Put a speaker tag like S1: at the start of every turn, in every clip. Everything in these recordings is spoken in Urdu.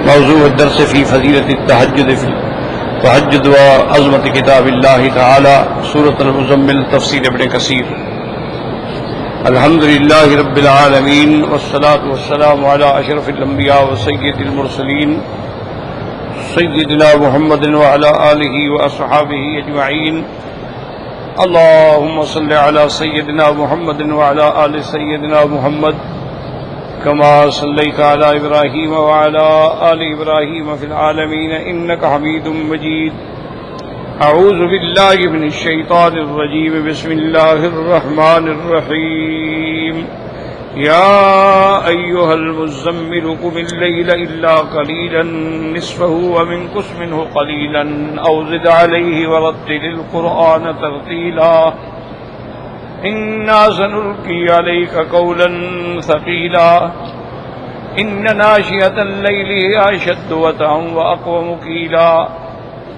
S1: موضوع الدرس في فضيلة التہجد في تہجد وعظمت کتاب اللہ تعالی سورۃ المزمل تفسیر ابن کثیر. الحمد للہ رب العالمین والصلاة والسلام علی اشرف الانبیاء وسید المرسلین سیدنا محمد وعلی آلہ واصحابہ اجمعین. اللهم صل على سيدنا محمد وعلى آل سيدنا محمد كما صليت على إبراهيم وعلى آل إبراهيم في العالمين إنك حميد مجيد. أعوذ بالله من الشيطان الرجيم. بسم الله الرحمن الرحيم. يا أيها المزمل قم الليل إلا قليلا نصفه ومنقص منه قليلا أو زد عليه ورتل القرآن ترتيلا. إنا سنلقي عليك قولا ثقيلا. إن ناشئة الليل هي أشد وطئا وأقوم قيلا.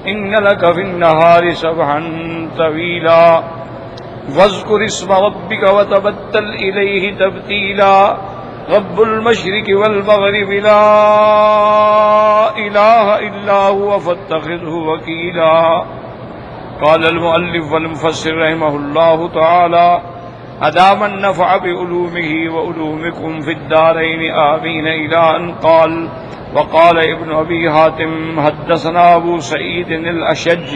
S1: إن لك في النهار سبحا طويلا. واذكر اسم ربك وتبتل إليه تبتيلا. رب المشرق والمغرب لا إله إلا هو فاتخذه وكيلا. قال المؤلف والمفسر رحمه الله تعالى أدام النفع بعلومه وعلومكم في الدارين آمين إلى أن قال. وقال ابن أبي حاتم حدثنا أبو سعيد الأشج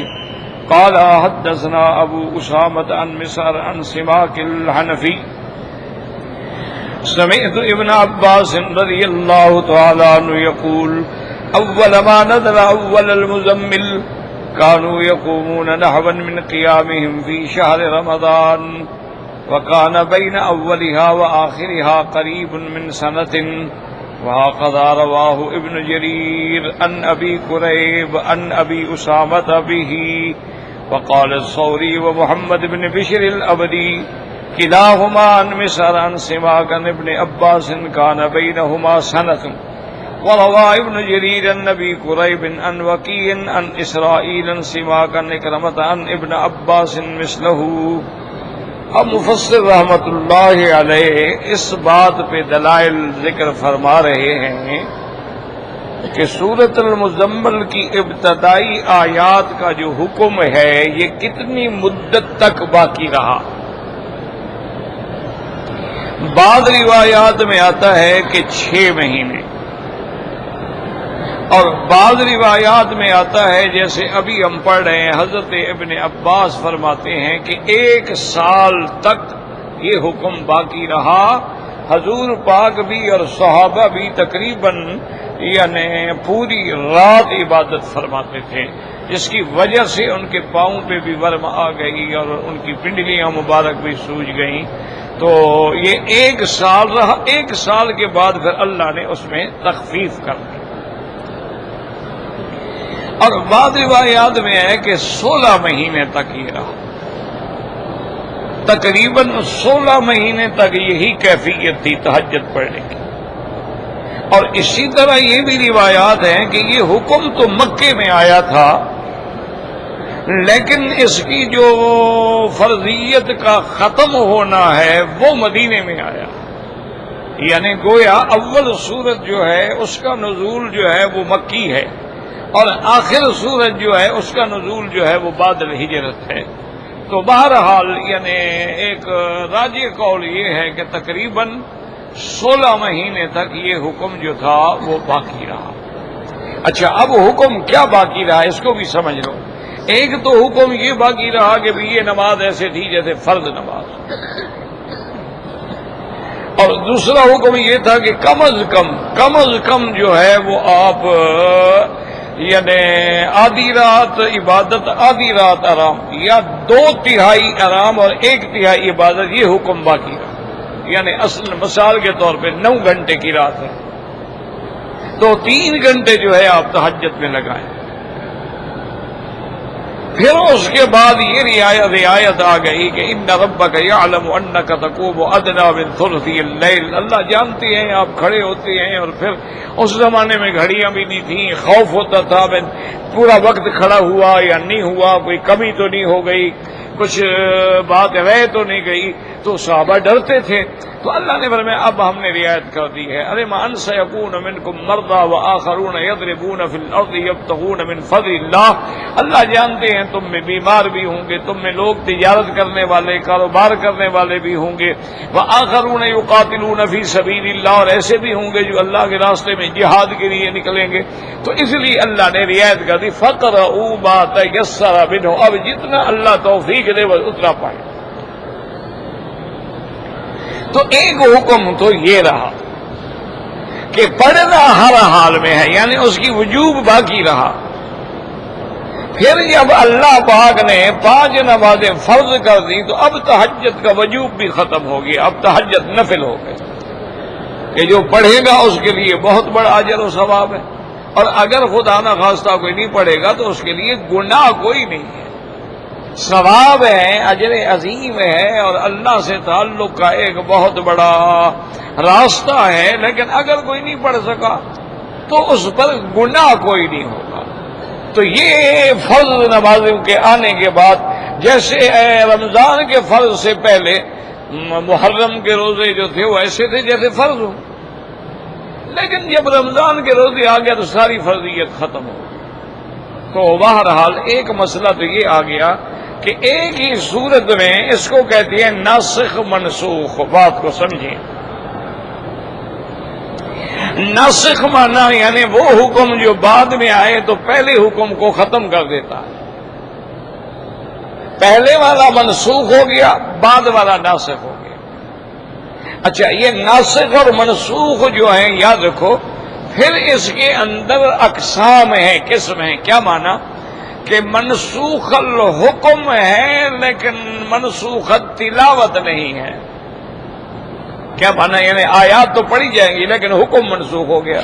S1: قال حدثنا أبو أسامة عن مسعر عن سماك الحنفي سمعت ابن عباس رضي الله تعالى عنه يقول أول ما نزل أول المزمل كانوا يقومون نحوا من قيامهم في شهر رمضان وكان بين أولها وآخرها قريب من سنة. وهكذا رواه ابن جرير عن أبي كريب عن أبي أسامة به. وقال الثوري ومحمد بن بشر الأبدي كلاهما عن مسعر عن سماك عن ابن عباس كان بينهما سنة. وروى ابن جرير عن أبي كريب عن وكيع عن إسرائيل عن سماك عن إكرمة عن ابن عباس مثله. اب مفسر رحمت اللہ علیہ اس بات پہ دلائل ذکر فرما رہے ہیں کہ سورۃ المزمل کی ابتدائی آیات کا جو حکم ہے یہ کتنی مدت تک باقی رہا. بعض روایات میں آتا ہے کہ 6 مہینے اور بعض روایات میں آتا ہے جیسے ابھی ہم پڑھ رہے ہیں حضرت ابن عباس فرماتے ہیں کہ 1 سال تک یہ حکم باقی رہا. حضور پاک بھی اور صحابہ بھی تقریباً یعنی پوری رات عبادت فرماتے تھے جس کی وجہ سے ان کے پاؤں پہ بھی ورم آ گئی اور ان کی پنڈلیاں مبارک بھی سوج گئیں. تو یہ 1 سال رہا. 1 سال کے بعد پھر اللہ نے اس میں تخفیف کر دی. اور بعض روایات میں ہے کہ 16 مہینے تک یہ رہا. تقریباً 16 مہینے تک یہی کیفیت تھی تہجد پڑھنے کی. اور اسی طرح یہ بھی روایات ہیں کہ یہ حکم تو مکے میں آیا تھا لیکن اس کی جو فرضیت کا ختم ہونا ہے وہ مدینے میں آیا. یعنی گویا اول سورت جو ہے اس کا نزول جو ہے وہ مکی ہے اور آخر سورت جو ہے اس کا نزول جو ہے وہ بعد الہجرت ہے. تو بہرحال یعنی ایک راجح قول یہ ہے کہ تقریباً 16 مہینے تک یہ حکم جو تھا وہ باقی رہا. اچھا اب حکم کیا باقی رہا اس کو بھی سمجھ لو. ایک تو حکم یہ باقی رہا کہ بھی یہ نماز ایسے تھی جیسے فرض نماز, اور دوسرا حکم یہ تھا کہ کم از کم جو ہے وہ آپ یعنی آدھی رات عبادت آدھی رات آرام یا 2/3 آرام اور 1/3 عبادت, یہ حکم باقی رہا. یعنی اصل مثال کے طور پہ 9 گھنٹے کی رات ہے تو 3 گھنٹے جو ہے آپ تہجد میں لگائیں. پھر اس کے بعد یہ رعایت آ گئی کہ ان ربک یعلم انک تقوم ادنی من ثلثی اللیل. اللہ جانتے ہیں آپ کھڑے ہوتے ہیں, اور پھر اس زمانے میں گھڑیاں بھی نہیں تھیں, خوف ہوتا تھا پورا وقت کھڑا ہوا یا نہیں ہوا, کوئی کمی تو نہیں ہو گئی. کچھ بات رہ تو نہیں گئی، تو صحابہ ڈرتے تھے، تو اللہ نے فرمایا اب ہم نے رعایت کر دی ہے۔ ارے من سیکون منکم مرضی وآخرون یضربون فی الارض یبتغون من فضل اللہ، اللہ جانتے ہیں تم میں بیمار بھی ہوں گے، تم میں لوگ تجارت کرنے والے، کاروبار کرنے والے بھی ہوں گے، وآخرون یقاتلون فی سبیل اللہ، اور ایسے بھی ہوں گے جو اللہ کے راستے میں جہاد کے لیے نکلیں گے۔ تو اس لیے اللہ نے رعایت کر دی فقرؤوا ما تیسر منہ، اب جتنا اللہ توفیق دے بس اتنا پائے۔ تو ایک حکم تو یہ رہا کہ پڑھنا ہر حال میں ہے، یعنی اس کی وجوب باقی رہا۔ پھر جب اللہ پاک نے 5 نمازیں فرض کر دی تو اب تہجد کا وجوب بھی ختم ہو گیا، اب تہجد نفل ہو گئے کہ جو پڑھے گا اس کے لیے بہت بڑا اجر و ثواب ہے، اور اگر خدا نہ خواستہ کوئی نہیں پڑھے گا تو اس کے لیے گناہ کوئی نہیں ہے، ثواب ہے، اجر عظیم ہے، اور اللہ سے تعلق کا ایک بہت بڑا راستہ ہے۔ لیکن اگر کوئی نہیں پڑھ سکا تو اس پر گناہ کوئی نہیں ہوگا۔ تو یہ فرض نمازوں کے آنے کے بعد، جیسے رمضان کے فرض سے پہلے محرم کے روزے جو تھے وہ ایسے تھے جیسے فرض ہو، لیکن جب رمضان کے روزے آ گیا تو ساری فرضیت ختم ہو گئی۔ تو بہرحال ایک مسئلہ تو یہ آ گیا کہ ایک ہی صورت میں اس کو کہتے ہیں ناسخ منسوخ۔ بات کو سمجھیں، ناسخ مانا یعنی وہ حکم جو بعد میں آئے تو پہلے حکم کو ختم کر دیتا ہے، پہلے والا منسوخ ہو گیا، بعد والا ناسخ ہو گیا۔ اچھا، یہ ناسخ اور منسوخ جو ہیں یاد رکھو، پھر اس کے اندر اقسام ہیں، قسم ہیں۔ کیا مانا کہ منسوخ الحکم ہے لیکن منسوخ تلاوت نہیں ہے۔ کیا مانا؟ یعنی آیات تو پڑھی جائیں گی لیکن حکم منسوخ ہو گیا،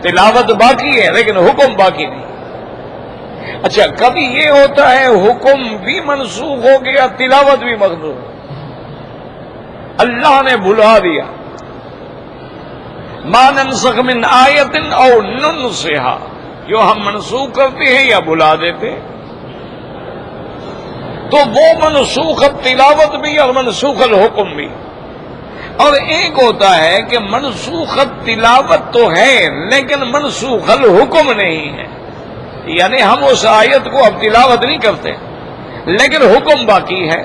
S1: تلاوت باقی ہے لیکن حکم باقی نہیں۔ اچھا، کبھی یہ ہوتا ہے حکم بھی منسوخ ہو گیا، تلاوت بھی منسوخ، اللہ نے بھلا دیا، ما ننسخ من آیت او ننسها، جو ہم منسوخ کرتے ہیں یا بھلا دیتے، تو وہ منسوخ تلاوت بھی اور منسوخ الحکم بھی۔ اور ایک ہوتا ہے کہ منسوخ تلاوت تو ہے لیکن منسوخ الحکم نہیں ہے، یعنی ہم اس آیت کو اب تلاوت نہیں کرتے لیکن حکم باقی ہے۔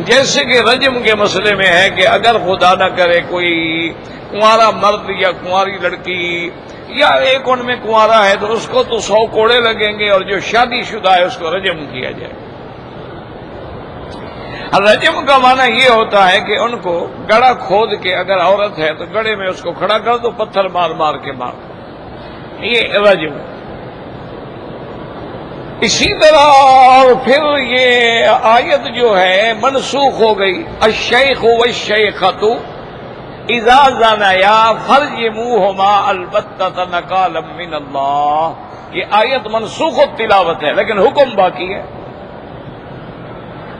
S1: جیسے کہ رجم کے مسئلے میں ہے کہ اگر خدا نہ کرے کوئی کنوارا مرد یا کنواری لڑکی یا ایک ان میں کنوارا ہے تو اس کو تو 100 کوڑے لگیں گے، اور جو شادی شدہ ہے اس کو رجم کیا جائے۔ رجم کا معنی یہ ہوتا ہے کہ ان کو گڑھا کھود کے، اگر عورت ہے تو گڑھے میں اس کو کھڑا کر دو، پتھر مار مار کے مار، یہ رجم۔ اسی طرح اور پھر یہ آیت جو ہے منسوخ ہو گئی، الشیخ والشیخۃ اذا زنیا فرجموہما البتۃ نکالا من اللہ، یہ آیت منسوخ التلاوت ہے لیکن حکم باقی ہے۔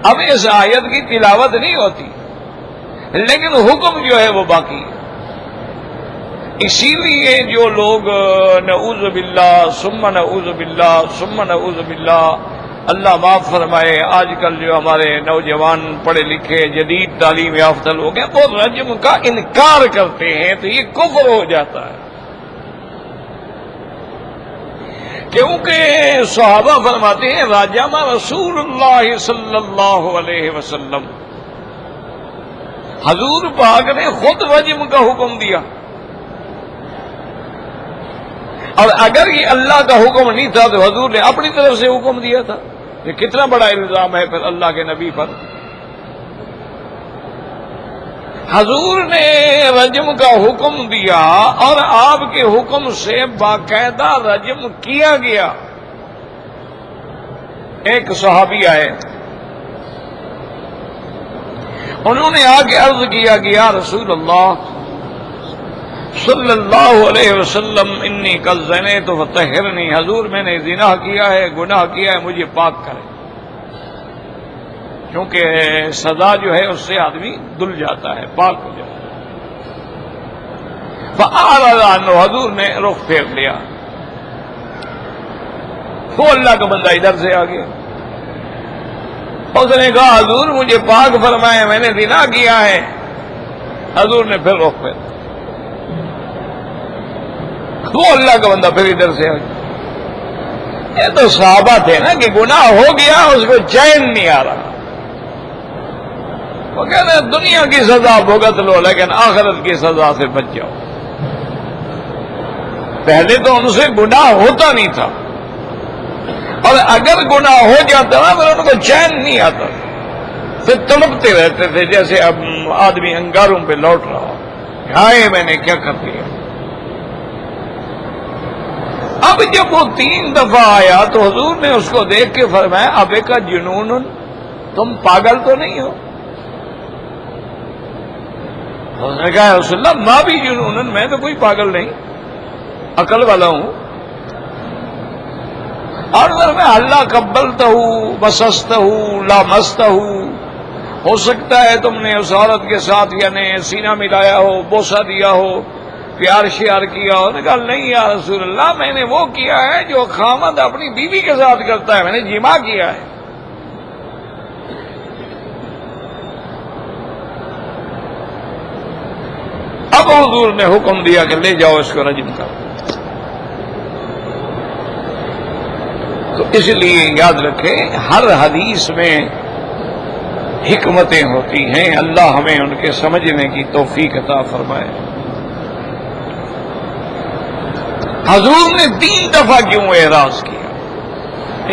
S1: اب اس آیت کی تلاوت نہیں ہوتی لیکن حکم جو ہے وہ باقی ہے۔ اسی لیے جو لوگ نعوذ باللہ ثم نعوذ باللہ ثم نعوذ باللہ، اللہ معاف فرمائے، آج کل جو ہمارے نوجوان پڑھے لکھے جدید تعلیم یافتہ لوگ ہیں وہ رجم کا انکار کرتے ہیں، تو یہ کفر ہو جاتا ہے، کیونکہ صحابہ فرماتے ہیں رجم رسول اللہ صلی اللہ علیہ وسلم، حضور پاک نے خود رجم کا حکم دیا، اور اگر یہ اللہ کا حکم نہیں تھا تو حضور نے اپنی طرف سے حکم دیا تھا۔ یہ کتنا بڑا الزام ہے پھر اللہ کے نبی پر۔ حضور نے رجم کا حکم دیا اور آپ کے حکم سے باقاعدہ رجم کیا گیا۔ ایک صحابی آئے، انہوں نے آ کے عرض کیا کہ یا رسول اللہ صلی اللہ علیہ وسلم انی قد زنیت فطہرنی، حضور میں نے زنا کیا ہے، گناہ کیا ہے، مجھے پاک کرے، کیونکہ سزا جو ہے اس سے آدمی دھل جاتا ہے، پاک ہو جاتا ہے۔ فأعرض عنہ، حضور نے رخ پھیر لیا، وہ اللہ کا بندہ ادھر سے آ گیا، اس نے کہا حضور مجھے پاک فرمائے میں نے زنا کیا ہے. حضور نے پھر رخ پھیرا. وہ اللہ کا بندہ پھر ادھر سے یہ تو صحابہ تھے نا کہ گناہ ہو گیا اس کو چین نہیں آ رہا. وہ کہتے ہیں دنیا کی سزا بھگت لو لیکن آخرت کی سزا سے بچ جاؤ. پہلے تو ان سے گناہ ہوتا نہیں تھا اور اگر گناہ ہو جاتا نا پھر ان کو چین نہیں آتا, پھر تڑپتے رہتے تھے جیسے اب آدمی انگاروں پہ لوٹ رہا ہو, ہائے میں نے کیا کر دیا. اب جب وہ 3 دفعہ آیا تو حضور نے اس کو دیکھ کے فرمایا ابے کا جنون, تم پاگل تو نہیں ہو؟ اس نے کہا رسول اللہ ماں بھی جنون, میں تو کوئی پاگل نہیں, عقل والا ہوں. اور میں اللہ قبلتا ہوں بسستا ہوں لامستا ہوں, ہو سکتا ہے تم نے اس عورت کے ساتھ یعنی سینہ ملایا ہو, بوسہ دیا ہو, پیار شیار کیا ہو. نے کہا نہیں یا رسول اللہ میں نے وہ کیا ہے جو خامد اپنی بیوی کے ساتھ کرتا ہے, میں نے جماع کیا ہے. اب حضور نے حکم دیا کہ لے جاؤ اس کو رجم کرو. تو اس لیے یاد رکھیں ہر حدیث میں حکمتیں ہوتی ہیں, اللہ ہمیں ان کے سمجھنے کی توفیق عطا فرمائے. حضور نے 3 دفعہ کیوں اعراض کیا؟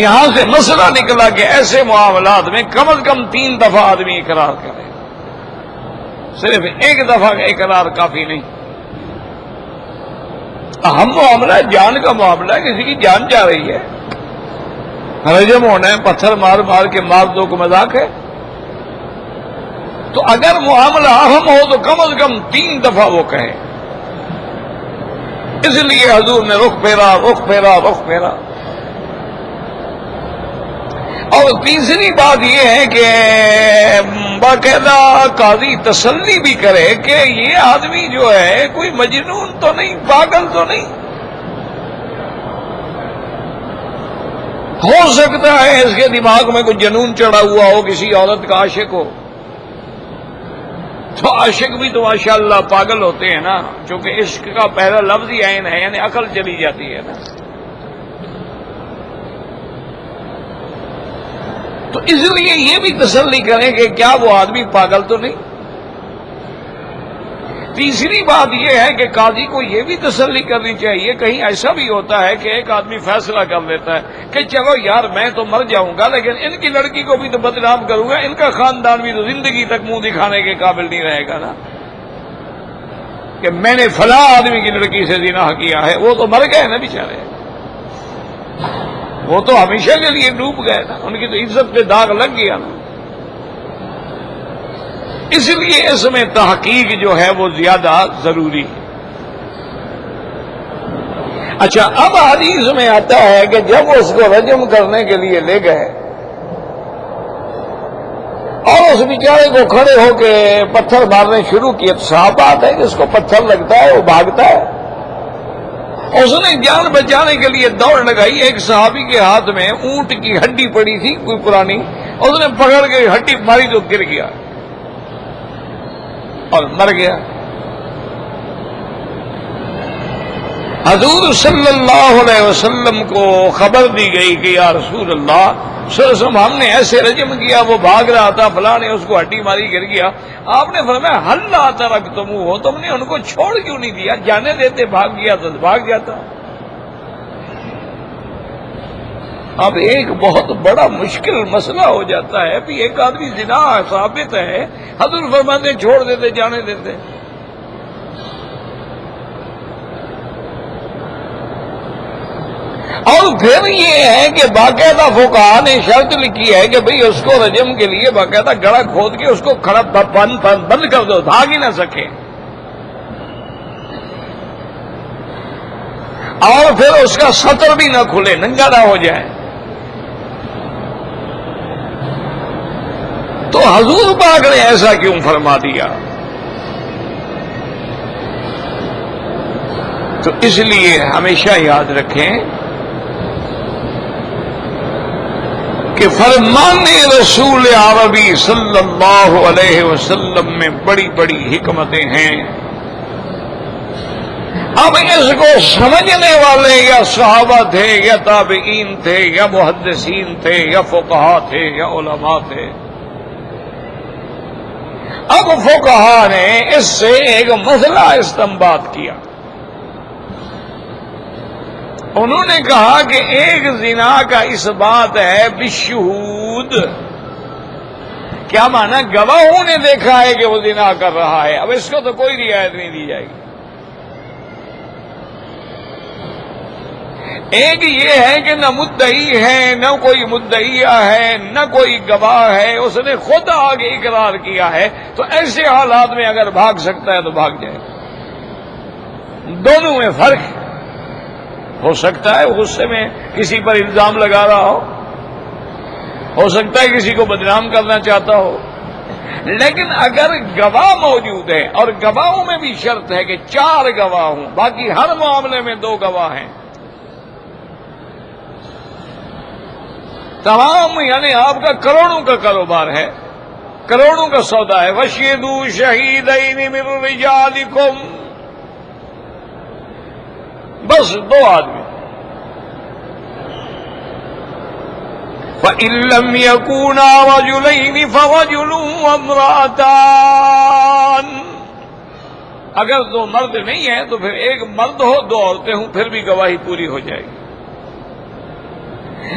S1: یہاں سے مسئلہ نکلا کہ ایسے معاملات میں کم از کم 3 دفعہ آدمی اقرار کرے, صرف 1 دفعہ کا اقرار کافی نہیں. اہم معاملہ ہے, جان کا معاملہ ہے, کسی کی جان جا رہی ہے, رجم ہونا ہے, پتھر مار مار کے مار دو کو مذاق ہے. تو اگر معاملہ اہم ہو تو کم از کم 3 دفعہ وہ کہے. اس لیے حضور نے رخ پھیرا رخ پھیرا رخ پھیرا. اور تیسری بات یہ ہے کہ باقاعدہ قاضی تسلی بھی کرے کہ یہ آدمی جو ہے کوئی مجنون تو نہیں, پاگل تو نہیں. ہو سکتا ہے اس کے دماغ میں کوئی جنون چڑھا ہوا ہو, کسی عورت کا عاشق ہو. تو عاشق بھی تو ماشاءاللہ پاگل ہوتے ہیں نا, چونکہ عشق کا پہلا لفظ ہی عین ہے, یعنی عقل چلی جاتی ہے نا. تو اس لیے یہ بھی تسلی کریں کہ کیا وہ آدمی پاگل تو نہیں. تیسری بات یہ ہے کہ قاضی کو یہ بھی تسلی کرنی چاہیے, کہیں ایسا بھی ہوتا ہے کہ ایک آدمی فیصلہ کر لیتا ہے کہ چلو یار میں تو مر جاؤں گا لیکن ان کی لڑکی کو بھی تو بدنام کروں گا, ان کا خاندان بھی تو زندگی تک منہ دکھانے کے قابل نہیں رہے گا نا کہ میں نے فلاں آدمی کی لڑکی سے زنا کیا ہے. وہ تو مر گئے نا بیچارے, وہ تو ہمیشہ کے لیے ڈوب گئے نا, ان کی تو عزت پہ داغ لگ گیا نا. اس لیے اس میں تحقیق جو ہے وہ زیادہ ضروری ہے. اچھا اب حدیث میں آتا ہے کہ جب اس کو رجم کرنے کے لیے لے گئے اور اس بیچارے کو کھڑے ہو کے پتھر مارنے شروع کیے, تو صاف بات ہے کہ اس کو پتھر لگتا ہے وہ بھاگتا ہے. اس نے جان بچانے کے لیے دوڑ لگائی. ایک صحابی کے ہاتھ میں اونٹ کی ہڈی پڑی تھی کوئی پرانی, اس نے پکڑ کے ہڈی ماری تو گر گیا اور مر گیا. حضور صلی اللہ علیہ وسلم کو خبر دی گئی کہ یا رسول اللہ صلی اللہ علیہ وسلم ہم نے ایسے رجم کیا, وہ بھاگ رہا تھا, فلاں نے اس کو ہڈی ماری گر گیا. آپ نے فرمایا حل لا ترکتموہ, تم نے ان کو چھوڑ کیوں نہیں دیا, جانے دیتے, بھاگ گیا تو بھاگ جاتا. اب ایک بہت بڑا مشکل مسئلہ ہو جاتا ہے کہ ایک آدمی زنا ثابت ہے, حضور فرماتے چھوڑ دیتے, جانے دیتے. اور پھر یہ ہے کہ باقاعدہ فقہاء نے شرط لکھی ہے کہ بھئی اس کو رجم کے لیے باقاعدہ گڑھا کھود کے اس کو کھڑا بند کر دو, بھاگ ہی نہ سکے. اور پھر اس کا سطر بھی نہ کھلے, ننگا نہ ہو جائے. تو حضور پاک نے ایسا کیوں فرما دیا؟ تو اس لیے ہمیشہ یاد رکھیں کہ فرمان رسول عربی صلی اللہ علیہ وسلم میں بڑی بڑی حکمتیں ہیں. اب اس کو سمجھنے والے یا صحابہ تھے یا تابعین تھے یا محدثین تھے یا فقہا تھے یا علماء تھے. اب فقہا نے اس سے ایک مسئلہ استنباط کیا. انہوں نے کہا کہ ایک زنا کا اس بات ہے بالشہود. کیا مانا؟ گواہوں نے دیکھا ہے کہ وہ زنا کر رہا ہے. اب اس کو تو کوئی رعایت نہیں دی جائے گی. ایک یہ ہے کہ نہ مدعی ہے نہ کوئی مدعیہ ہے نہ کوئی گواہ ہے، اس نے خود آگے اقرار کیا ہے، تو ایسے حالات میں اگر بھاگ سکتا ہے تو بھاگ جائے. دونوں میں فرق ہو سکتا ہے غصے میں کسی پر الزام لگا رہا ہو سکتا ہے کسی کو بدنام کرنا چاہتا ہو، لیکن اگر گواہ موجود ہے، اور گواہوں میں بھی شرط ہے کہ 4 گواہ ہوں، باقی ہر معاملے میں 2 گواہ ہیں. تمام یعنی آپ کا کروڑوں کا کاروبار ہے، کروڑوں کا سودا ہے. وَشْهِدُوا شَهِيدَيْنِ مِن رِجَالِكُمْ، بس 2 آدمی. فَإِن لَّمْ يَكُونَا رَجُلَيْنِ فَرَجُلٌ وَامْرَأَتَانِ، اگر 2 مرد نہیں ہیں تو پھر 1 مرد ہو 2 عورتیں ہوں، پھر بھی گواہی پوری ہو جائے گی.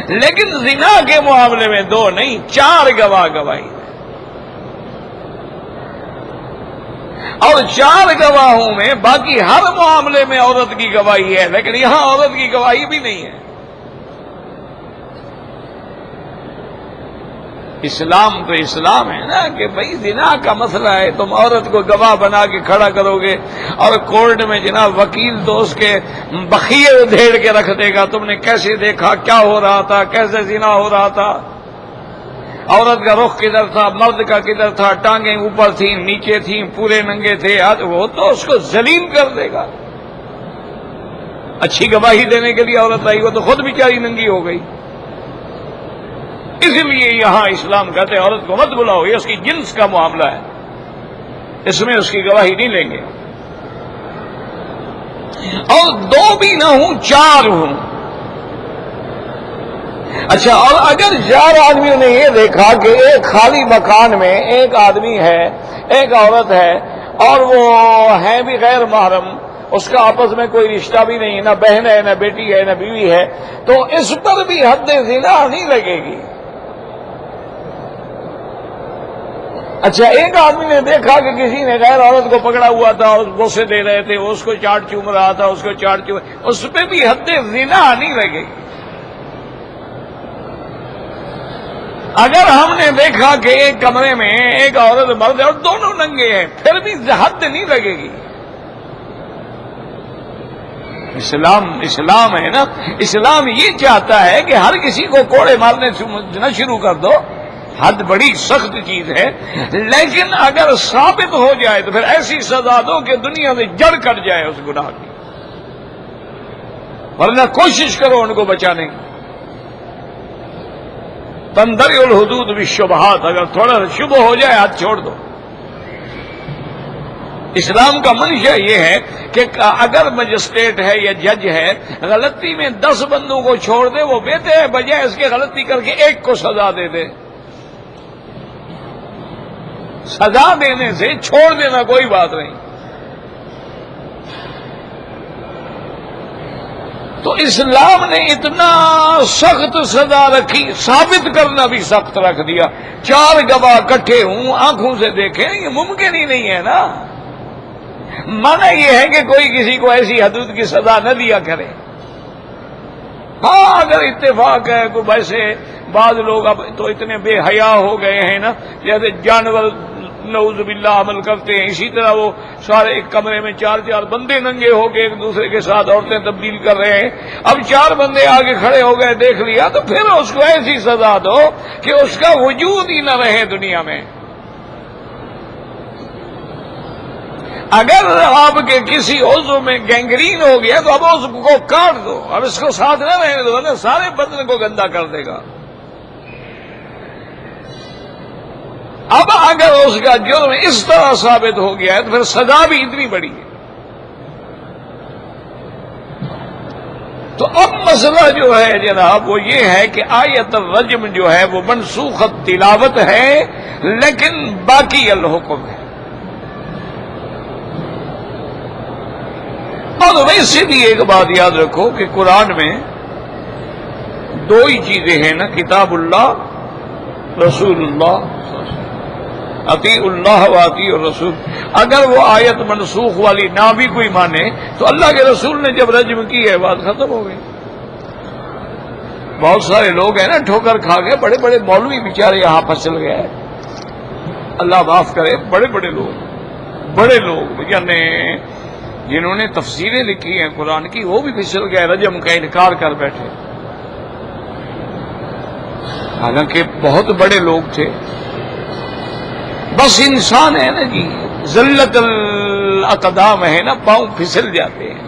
S1: لیکن زنا کے معاملے میں 2 نہیں 4 گواہ گواہی ہے. اور 4 گواہوں میں باقی ہر معاملے میں عورت کی گواہی ہے، لیکن یہاں عورت کی گواہی بھی نہیں ہے. اسلام تو اسلام ہے نا کہ بھئی زنا کا مسئلہ ہے، تم عورت کو گواہ بنا کے کھڑا کرو گے اور کورٹ میں جناب وکیل تو اس کے بخیے دھیڑ کے رکھ دے گا، تم نے کیسے دیکھا، کیا ہو رہا تھا، کیسے زنا ہو رہا تھا، عورت کا رخ کدھر تھا، مرد کا کدھر تھا، ٹانگیں اوپر تھیں نیچے تھیں، پورے ننگے تھے. وہ تو اس کو ذلیل کر دے گا. اچھی گواہی دینے کے لیے عورت آئی، وہ تو خود بیچاری ننگی ہو گئی. اس لیے یہاں اسلام کہتے ہیں عورت کو مت بلاؤ، یہ اس کی جنس کا معاملہ ہے، اس میں اس کی گواہی نہیں لیں گے. اور 2 بھی نہ ہوں 4 ہوں. اچھا، اور اگر 4 آدمیوں نے یہ دیکھا کہ ایک خالی مکان میں ایک آدمی ہے، ایک عورت ہے، اور وہ ہے بھی غیر محرم، اس کا آپس میں کوئی رشتہ بھی نہیں، نہ بہن ہے نہ بیٹی ہے نہ بیوی ہے، تو اس پر بھی حد زنا نہیں لگے گی. اچھا، ایک آدمی نے دیکھا کہ کسی نے غیر عورت کو پکڑا ہوا تھا اور بوسے دے رہے تھے، وہ اس کو چاٹ چوم رہا تھا، اس کو چاٹ چوم، اس پہ بھی حد زنا نہیں لگے گی. اگر ہم نے دیکھا کہ ایک کمرے میں ایک عورت مرد ہے اور دونوں ننگے ہیں، پھر بھی حد نہیں لگے گی. اسلام ہے نا، اسلام یہ چاہتا ہے کہ ہر کسی کو کوڑے مارنے نہ شروع کر دو، حد بڑی سخت چیز ہے، لیکن اگر ثابت ہو جائے تو پھر ایسی سزا دو کہ دنیا سے جڑ کٹ جائے اس گناہ کی، ورنہ کوشش کرو ان کو بچانے کی. تندرع الحدود بالشبہات، اگر تھوڑا شبہ ہو جائے ہاتھ چھوڑ دو. اسلام کا منشا یہ ہے کہ اگر مجسٹریٹ ہے یا جج ہے، غلطی میں 10 بندوں کو چھوڑ دے وہ بہتر ہے، بجائے اس کے غلطی کر کے 1 کو سزا دے دے. سزا دینے سے چھوڑ دینا کوئی بات نہیں. تو اسلام نے اتنا سخت سزا رکھی، ثابت کرنا بھی سخت رکھ دیا. 4 گواہ اکٹھے ہوں، آنکھوں سے دیکھیں، یہ ممکن ہی نہیں ہے نا. مانا یہ ہے کہ کوئی کسی کو ایسی حدود کی سزا نہ دیا کرے. ہاں اگر اتفاق ہے کوئی، ویسے بعض لوگ اب تو اتنے بے حیا ہو گئے ہیں نا، جیسے جانور نعوذ باللہ عمل کرتے ہیں، اسی طرح وہ سارے ایک کمرے میں 4 بندے ننگے ہو کے ایک دوسرے کے ساتھ عورتیں تبدیل کر رہے ہیں. اب 4 بندے آگے کھڑے ہو گئے، دیکھ لیا، تو پھر اس کو ایسی سزا دو کہ اس کا وجود ہی نہ رہے دنیا میں. اگر آپ کے کسی عضو میں گینگرین ہو گیا تو اب اس کو کاٹ دو، اب اس کو ساتھ نہ رہنے دو، سارے بدن کو گندا کر دے گا. اب اگر اس کا جرم اس طرح ثابت ہو گیا ہے تو پھر سزا بھی اتنی بڑی ہے. تو اب مسئلہ جو ہے جناب وہ یہ ہے کہ آیت الرجم جو ہے وہ منسوخ تلاوت ہے لیکن باقی الحکم ہے. اور ویسے بھی ایک بات یاد رکھو کہ قرآن میں دو ہی چیزیں ہیں نا، کتاب اللہ، رسول اللہ، اطیع اللہ و اطیع الرسول. اگر وہ آیت منسوخ والی نہ بھی کوئی مانے تو اللہ کے رسول نے جب رجم کی ہے بات ختم ہو گئی. بہت سارے لوگ ہیں نا ٹھوکر کھا کے، بڑے بڑے مولوی بیچارے یہاں پھسل گئے ہیں، اللہ معاف کرے، بڑے لوگ یعنی جنہوں نے تفسیریں لکھی ہیں قرآن کی وہ بھی پھسل گئے، رجم کا انکار کر بیٹھے، حالانکہ بہت بڑے لوگ تھے. بس انسان ہے نا جی، ذلت الاقدام ہے نا، پاؤں پھسل جاتے ہیں.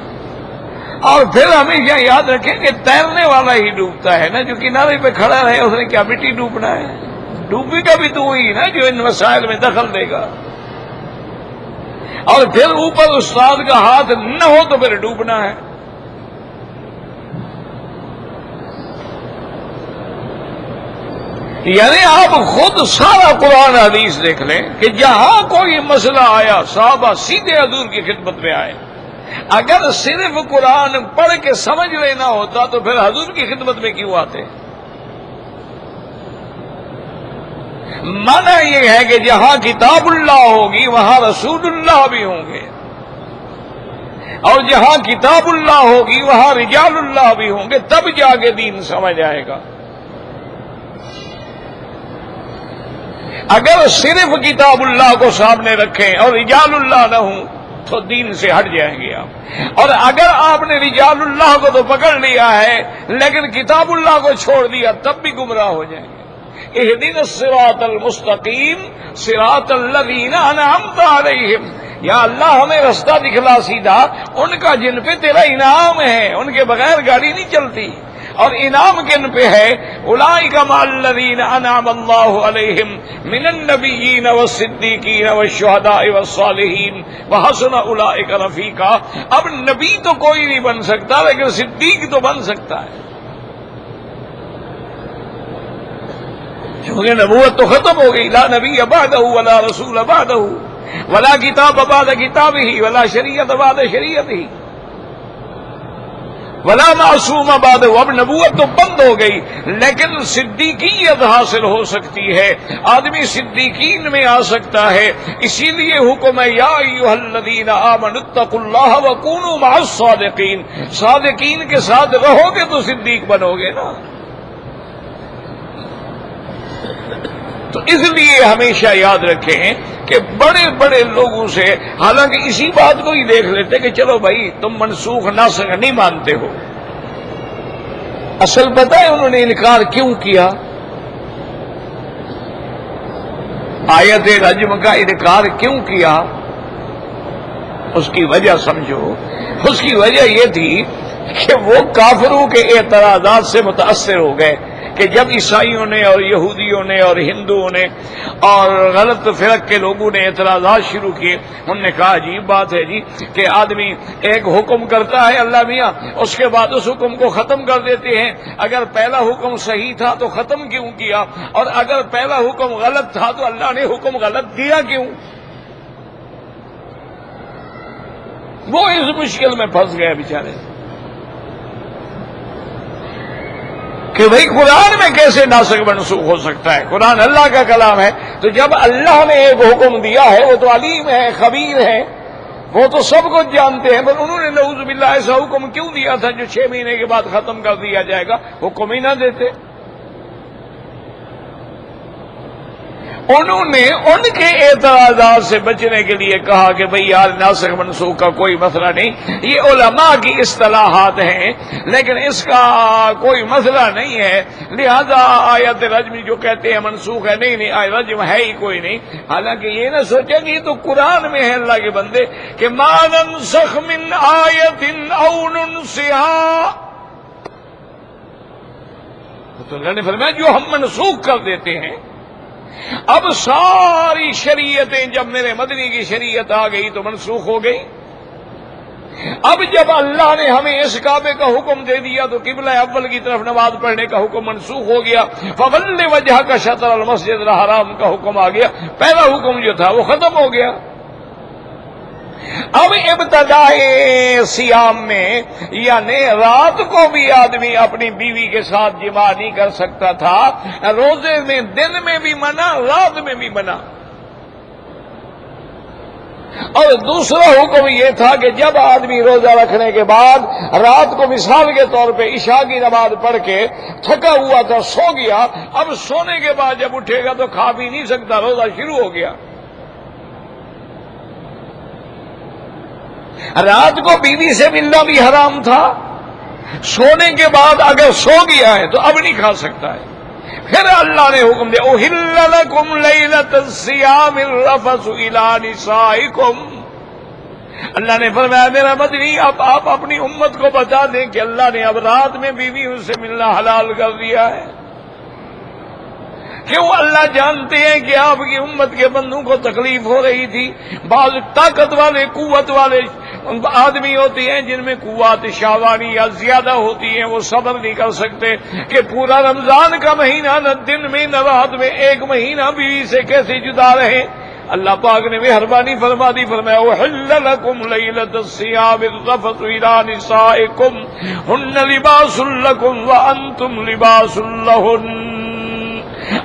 S1: اور پھر ہمیشہ یاد رکھیں کہ تیرنے والا ہی ڈوبتا ہے نا، جو کنارے پہ کھڑا رہے اس نے کیا مٹی ڈوبنا ہے؟ ڈوبے گا بھی تو وہی نا جو ان مسائل میں دخل دے گا. اور پھر اوپر استاد کا ہاتھ نہ ہو تو پھر ڈوبنا ہے. یعنی آپ خود سارا قرآن حدیث دیکھ لیں کہ جہاں کوئی مسئلہ آیا صحابہ سیدھے حضور کی خدمت میں آئے. اگر صرف قرآن پڑھ کے سمجھ لینا ہوتا تو پھر حضور کی خدمت میں کیوں آتے؟ مانا یہ ہے کہ جہاں کتاب اللہ ہوگی وہاں رسول اللہ بھی ہوں گے، اور جہاں کتاب اللہ ہوگی وہاں رجال اللہ بھی ہوں گے، تب جا کے دین سمجھ آئے گا. اگر صرف کتاب اللہ کو سامنے رکھیں اور رجال اللہ نہ ہوں تو دین سے ہٹ جائیں گے آپ. اور اگر آپ نے رجال اللہ کو تو پکڑ لیا ہے لیکن کتاب اللہ کو چھوڑ دیا تب بھی گمراہ ہو جائیں گے. اہدنا الصراط المستقیم صراط الذین انعمت علیہم، یا اللہ ہمیں رستہ دکھلا سیدھا ان کا جن پہ تیرا انعام ہے، ان کے بغیر گاڑی نہیں چلتی. اور انعام کن پہ ہے؟ اولئک مع الذین انعم اللہ علیہم من النبیین والصدیقین والشہداء والصالحین وحسن اولئک رفیقا. اب نبی تو کوئی نہیں بن سکتا لیکن صدیق تو بن سکتا ہے، کیونکہ نبوت تو ختم ہو گئی. لا نبی بعدہ ولا رسول بعدہ ولا کتاب بعد کتابہ ولا شریعت بعد شریعتہ ولا معصوم بعد. اب نبوت تو بند ہو گئی لیکن صدیقیت حاصل ہو سکتی ہے، آدمی صدیقین میں آ سکتا ہے. اسی لیے حکم ہے یا ایھا الذین آمنوا اتقوا اللہ وکونوا مع الصادقین. صادقین کے ساتھ رہو گے تو صدیق بنو گے نا. تو اس لیے ہمیشہ یاد رکھیں کہ بڑے بڑے لوگوں سے، حالانکہ اسی بات کو ہی دیکھ لیتے کہ چلو بھائی تم منسوخ ناسخ نہیں مانتے ہو، اصل پتہ ہے انہوں نے انکار کیوں کیا؟ آیت رجم کا انکار کیوں کیا؟ اس کی وجہ سمجھو. اس کی وجہ یہ تھی کہ وہ کافروں کے اعتراضات سے متاثر ہو گئے کہ جب عیسائیوں نے اور یہودیوں نے اور ہندوؤں نے اور غلط فرق کے لوگوں نے اعتراضات شروع کیے، انہوں نے کہا عجیب بات ہے جی کہ آدمی ایک حکم کرتا ہے اللہ میاں، اس کے بعد اس حکم کو ختم کر دیتے ہیں. اگر پہلا حکم صحیح تھا تو ختم کیوں کیا؟ اور اگر پہلا حکم غلط تھا تو اللہ نے حکم غلط دیا کیوں؟ وہ اس مشکل میں پھنس گئے بیچارے کہ بھئی قرآن میں کیسے ناسخ منسوخ ہو سکتا ہے؟ قرآن اللہ کا کلام ہے، تو جب اللہ نے ایک حکم دیا ہے وہ تو علیم ہے، خبیر ہے، وہ تو سب کچھ جانتے ہیں. پر انہوں نے نعوذ باللہ ایسا حکم کیوں دیا تھا جو 6 مہینے کے بعد ختم کر دیا جائے گا؟ حکم ہی نہ دیتے. انہوں نے ان کے اعتراضات سے بچنے کے لیے کہا کہ بھئی یار ناسخ منسوخ کا کوئی مسئلہ نہیں، یہ علماء کی اصطلاحات ہیں لیکن اس کا کوئی مسئلہ نہیں ہے. لہذا آیت رجم جو کہتے ہیں منسوخ ہے، نہیں رجم ہے ہی کوئی نہیں. حالانکہ یہ نہ سوچیں کہ یہ تو قرآن میں ہے اللہ کے بندے کہ ما ننسخ من آیت او ننسها، تو اللہ نے فرمایا جو ہم منسوخ کر دیتے ہیں اب ساری شریعتیں جب میرے مدنی کی شریعت آ گئی تو منسوخ ہو گئی. اب جب اللہ نے ہمیں اس کعبے کا حکم دے دیا تو قبلہ اول کی طرف نماز پڑھنے کا حکم منسوخ ہو گیا. فول وجہ کا شطر المسجد الحرام کا حکم آ گیا. پہلا حکم جو تھا وہ ختم ہو گیا. اب ابتدائے سیام میں یعنی رات کو بھی آدمی اپنی بیوی کے ساتھ جماع نہیں کر سکتا تھا. روزے میں دن میں بھی منع، رات میں بھی منع. اور دوسرا حکم یہ تھا کہ جب آدمی روزہ رکھنے کے بعد رات کو مثال کے طور پہ عشاء کی نماز پڑھ کے تھکا ہوا تھا، سو گیا، اب سونے کے بعد جب اٹھے گا تو کھا بھی نہیں سکتا، روزہ شروع ہو گیا. رات کو بیوی سے ملنا بھی حرام تھا، سونے کے بعد اگر سو گیا ہے تو اب نہیں کھا سکتا ہے. پھر اللہ نے حکم دیا احل لکم لیلۃ الصیام الرفث الی نسائکم. اللہ نے فرمایا میرا مدنی اب آپ اپنی امت کو بتا دیں کہ اللہ نے اب رات میں بیویوں سے ملنا حلال کر دیا ہے. کیوں؟ اللہ جانتے ہیں کہ آپ کی امت کے بندوں کو تکلیف ہو رہی تھی. بعض طاقت والے قوت والے آدمی ہوتے ہیں جن میں قوت شہوانی یا زیادہ ہوتی ہیں، وہ صبر نہیں کر سکتے کہ پورا رمضان کا مہینہ نہ دن میں نہ رات میں ایک مہینہ بیوی سے کیسے جدا رہے. اللہ پاک نے مہربانی فرما دی، فرمایا احل لکم لیلۃ الصیام الرفث الی نسائکم ہن لباس لکم وانتم لباس لہن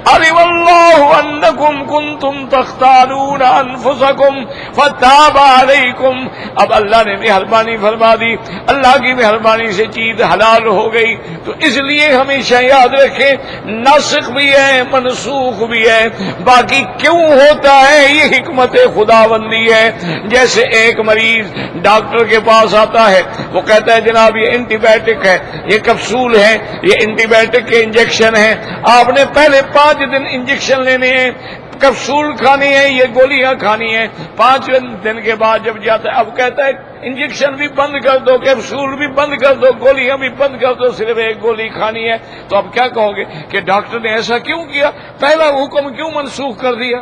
S1: علم اللہ انکم کنتم تختانون انفسکم فتاب علیکم. اب اللہ نے مہربانی فرما دی، اللہ کی مہربانی سے چیز حلال ہو گئی. تو اس لیے ہمیشہ یاد رکھیں ناسخ بھی ہے منسوخ بھی ہے. باقی کیوں ہوتا ہے یہ حکمت خداوندی ہے. جیسے ایک مریض ڈاکٹر کے پاس آتا ہے، وہ کہتا ہے جناب یہ اینٹی بایوٹک ہے، یہ کپسول ہے، یہ اینٹی بایوٹک کے انجیکشن ہیں، آپ نے پہلے 5 دن انجیکشن لینے ہیں، کپسول کھانی ہے، یہ گولیاں کھانی ہیں. 5 دن کے بعد جب جاتا ہے اب کہتا ہے انجیکشن بھی بند کر دو، کیپسول بھی بند کر دو، گولیاں بھی بند کر دو، صرف ایک گولی کھانی ہے. تو اب کیا کہو گے کہ ڈاکٹر نے ایسا کیوں کیا، پہلا حکم کیوں منسوخ کر دیا؟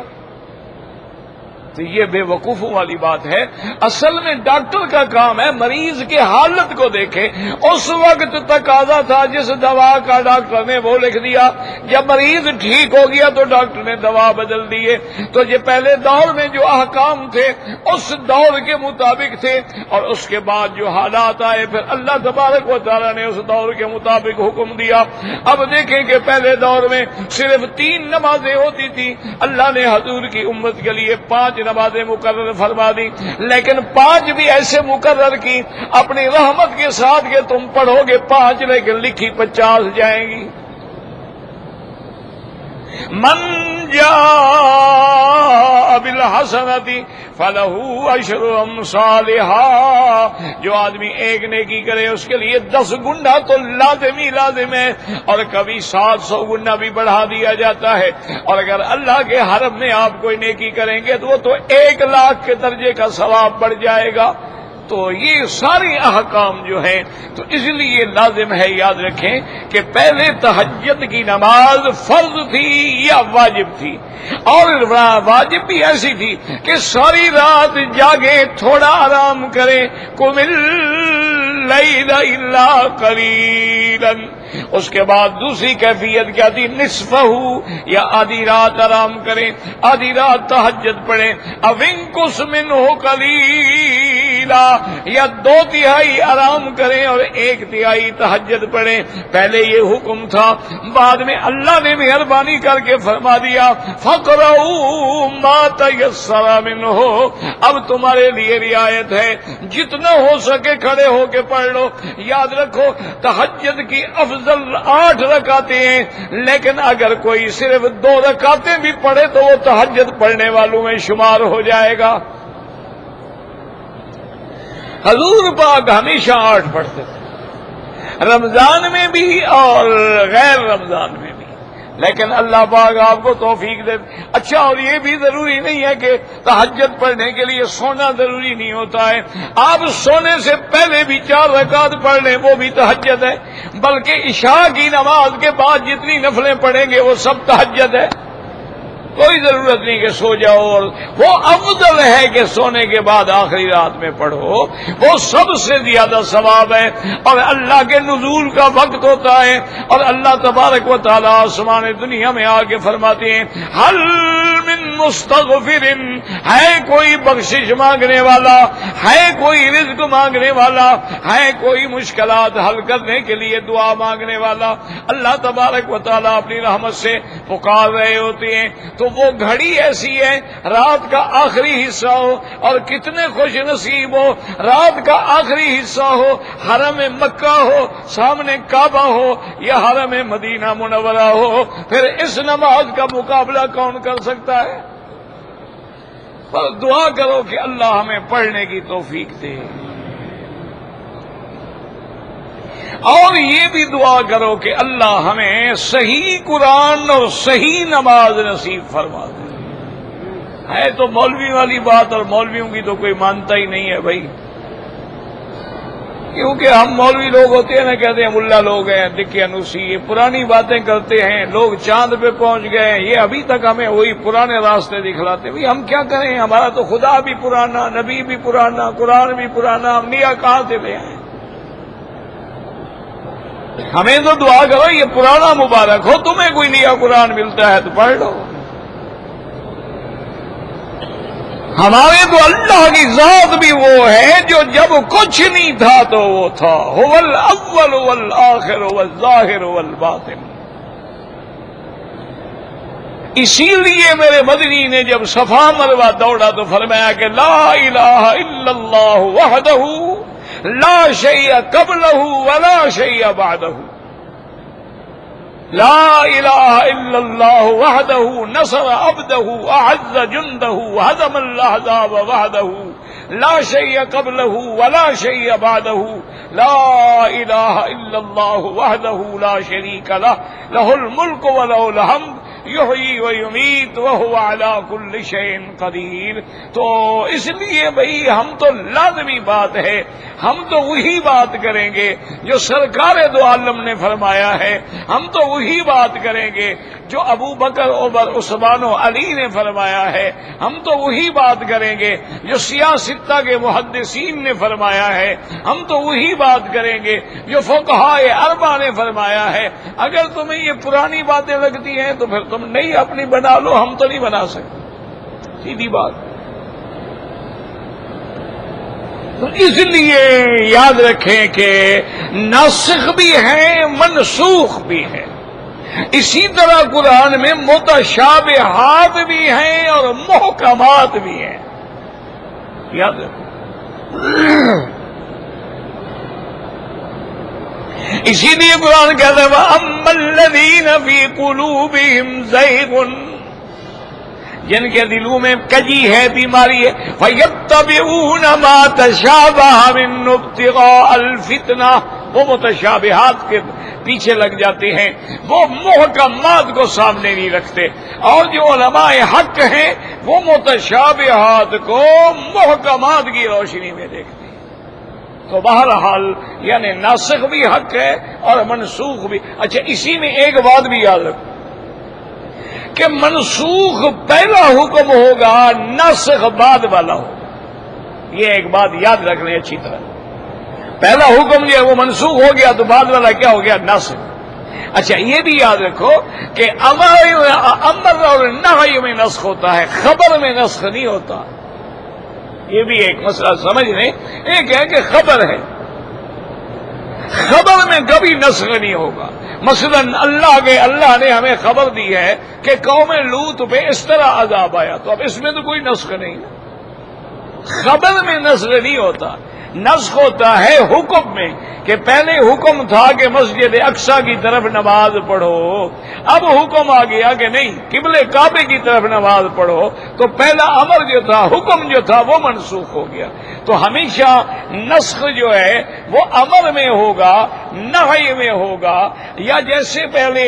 S1: تو یہ بے وقوفوں والی بات ہے. اصل میں ڈاکٹر کا کام ہے مریض کی حالت کو دیکھے. اس وقت تقاضا تھا جس دوا کا ڈاکٹر نے وہ لکھ دیا، جب مریض ٹھیک ہو گیا تو ڈاکٹر نے دوا بدل دیے. تو یہ پہلے دور میں جو احکام تھے اس دور کے مطابق تھے، اور اس کے بعد جو حالات آئے پھر اللہ تبارک و تعالیٰ نے اس دور کے مطابق حکم دیا. اب دیکھیں کہ پہلے دور میں صرف 3 نمازیں ہوتی تھی، اللہ نے حضور کی امت کے لیے 5 نمازیں مقرر فرما دی. لیکن 5 بھی ایسے مقرر کی اپنی رحمت کے ساتھ کہ تم پڑھو گے 5 لیکن لکھی 50 جائیں گی. من جاء بالحسنۃ فلہ عشر امثالھا. جو آدمی ایک نیکی کرے اس کے لیے 10 گنا تو لازم ہے، اور کبھی 700 گنا بھی بڑھا دیا جاتا ہے. اور اگر اللہ کے حرم میں آپ کوئی نیکی کریں گے تو وہ تو 1 لاکھ کے درجے کا ثواب بڑھ جائے گا. تو یہ ساری احکام جو ہیں تو اس لیے لازم ہے یاد رکھیں کہ پہلے تہجد کی نماز فرض تھی یا واجب تھی، اور واجب بھی ایسی تھی کہ ساری رات جاگیں تھوڑا آرام کریں. قم اللیل الا قلیلا. اس کے بعد دوسری کیفیت کیا تھی؟ نصفہ یا آدھی رات آرام کریں، آدھی رات تہجد پڑھیں. او انقص منہ قلیلا، یا 2/3 آرام کریں اور 1/3 تہجد پڑھیں. پہلے یہ حکم تھا، بعد میں اللہ نے مہربانی کر کے فرما دیا فقرؤوا ما تیسر منہ. اب تمہارے لیے رعایت ہے، جتنا ہو سکے کھڑے ہو کے پڑھ لو. یاد رکھو تہجد کی افضل 8 رکعتیں ہیں، لیکن اگر کوئی صرف 2 رکعتیں بھی پڑھے تو وہ تہجد پڑھنے والوں میں شمار ہو جائے گا. حضور پاک ہمیشہ 8 پڑھتے تھے، رمضان میں بھی اور غیر رمضان میں بھی. لیکن اللہ پاک آپ کو توفیق دے. اچھا، اور یہ بھی ضروری نہیں ہے کہ تہجد پڑھنے کے لیے سونا ضروری نہیں ہوتا ہے. آپ سونے سے پہلے بھی 4 رکعت پڑھ لیں، وہ بھی تہجد ہے. بلکہ عشاء کی نماز کے بعد جتنی نفلیں پڑھیں گے وہ سب تہجد ہے. کوئی ضرورت نہیں کہ سو جاؤ، اور وہ افضل ہے کہ سونے کے بعد آخری رات میں پڑھو، وہ سب سے زیادہ ثواب ہے، اور اللہ کے نزول کا وقت ہوتا ہے، اور اللہ تبارک و تعالیٰ آسمان دنیا میں آ کے فرماتے ہیں حل من مستغفر، ہے کوئی بخشش مانگنے والا، ہے کوئی رزق مانگنے والا، ہے کوئی مشکلات حل کرنے کے لیے دعا مانگنے والا۔ اللہ تبارک و تعالیٰ اپنی رحمت سے پکار رہے ہوتے ہیں، تو وہ گھڑی ایسی ہے رات کا آخری حصہ ہو، اور کتنے خوش نصیب ہو رات کا آخری حصہ ہو، حرم مکہ ہو، سامنے کعبہ ہو، یا حرم مدینہ منورہ ہو، پھر اس نماز کا مقابلہ کون کر سکتا ہے؟ پر دعا کرو کہ اللہ ہمیں پڑھنے کی توفیق دے، اور یہ بھی دعا کرو کہ اللہ ہمیں صحیح قرآن اور صحیح نماز نصیب فرما دے۔ ہے تو مولوی والی بات، اور مولویوں کی تو کوئی مانتا ہی نہیں ہے بھائی، کیونکہ ہم مولوی لوگ ہوتے ہیں نا، کہتے ہیں ملا لوگ ہیں دکھے انوسی، یہ پرانی باتیں کرتے ہیں، لوگ چاند پہ پہنچ گئے ہیں، یہ ابھی تک ہمیں وہی پرانے راستے دکھلاتے ہیں۔ ہم کیا کریں، ہمارا تو خدا بھی پرانا، نبی بھی پرانا، قرآن بھی پرانا، ہم نیا کہاں سے لے آئے؟ ہمیں تو دعا کرو یہ پرانا مبارک ہو، تمہیں کوئی نیا قرآن ملتا ہے تو پڑھ لو۔ ہمارے تو اللہ کی ذات بھی وہ ہے جو جب کچھ نہیں تھا تو وہ تھا، هو الاول والآخر والظاہر والباطن۔ اسی لیے میرے مدنی نے جب صفا مروہ دوڑا تو فرمایا کہ لا الہ الا اللہ وحدہ لا شیء قبلہ ولا شیء بعدہ، لا الہ الا اللہ وحدہ نصر عبدہ اعز جندہ ہزم الاحزاب وحدہ لا شیء قبلہ ولا شیء بعدہ، لا الہ الا اللہ وحدہ لا شریک لہ، لہ الملک ولہ الحمد یحیی و یمیت وہو علی کل شیء قدیر۔ تو اس لیے بھئی ہم تو لازمی بات ہے، ہم تو وہی بات کریں گے جو سرکار دو عالم نے فرمایا ہے، ہم تو وہی بات کریں گے جو ابو بکر عمر عثمان و علی نے فرمایا ہے، ہم تو وہی بات کریں گے جو سیاستہ کے محدثین نے فرمایا ہے، ہم تو وہی بات کریں گے جو فقہائے اربعہ نے فرمایا ہے۔ اگر تمہیں یہ پرانی باتیں لگتی ہیں تو پھر تم نہیں اپنی بنا لو، ہم تو نہیں بنا سکتے، سیدھی بات۔ تو اس لیے یاد رکھیں کہ ناسخ بھی ہیں منسوخ بھی ہیں، اسی طرح قرآن میں متشابہات بھی ہیں اور محکمات بھی ہیں، یاد رکھیں۔ اسی لیے قرآن کہتا ہے وَأَمَّا الَّذِينَ فِي قُلُوبِهِمْ زَيْغٌ، جن کے دلوں میں کجی ہے، بیماری ہے، فَيَتَّبِعُونَ مَا تَشَابَهَ مِنْهُ ابْتِغَاءَ الْفِتْنَةِ، وہ متشابہات کے پیچھے لگ جاتے ہیں، وہ محکمات کو سامنے نہیں رکھتے، اور جو علماء حق ہیں وہ متشابہات کو محکمات کی روشنی میں دیکھتے ہیں۔ تو بہرحال یعنی ناسخ بھی حق ہے اور منسوخ بھی۔ اچھا، اسی میں ایک بات بھی یاد رکھو کہ منسوخ پہلا حکم ہوگا، ناسخ بعد والا ہوگا۔ یہ ایک بات یاد رکھنی اچھی طرح، پہلا حکم جو ہے وہ منسوخ ہو گیا تو بعد والا کیا ہو گیا؟ ناسخ۔ اچھا، یہ بھی یاد رکھو کہ امر اور نہی میں نسخ ہوتا ہے، خبر میں نسخ نہیں ہوتا۔ یہ بھی ایک مسئلہ سمجھ لیں، ایک ہے کہ خبر ہے، خبر میں کبھی نسخ نہیں ہوگا۔ مثلا اللہ نے ہمیں خبر دی ہے کہ قوم لوط پہ اس طرح عذاب آیا، تو اب اس میں تو کوئی نسخ نہیں، خبر میں نسخ نہیں ہوتا۔ نسخ ہوتا ہے حکم میں، کہ پہلے حکم تھا کہ مسجد اقصی کی طرف نماز پڑھو، اب حکم آ گیا کہ نہیں قبلے کعبے کی طرف نماز پڑھو، تو پہلا امر جو تھا، حکم جو تھا، وہ منسوخ ہو گیا۔ تو ہمیشہ نسخ جو ہے وہ امر میں ہوگا، نہی میں ہوگا، یا جیسے پہلے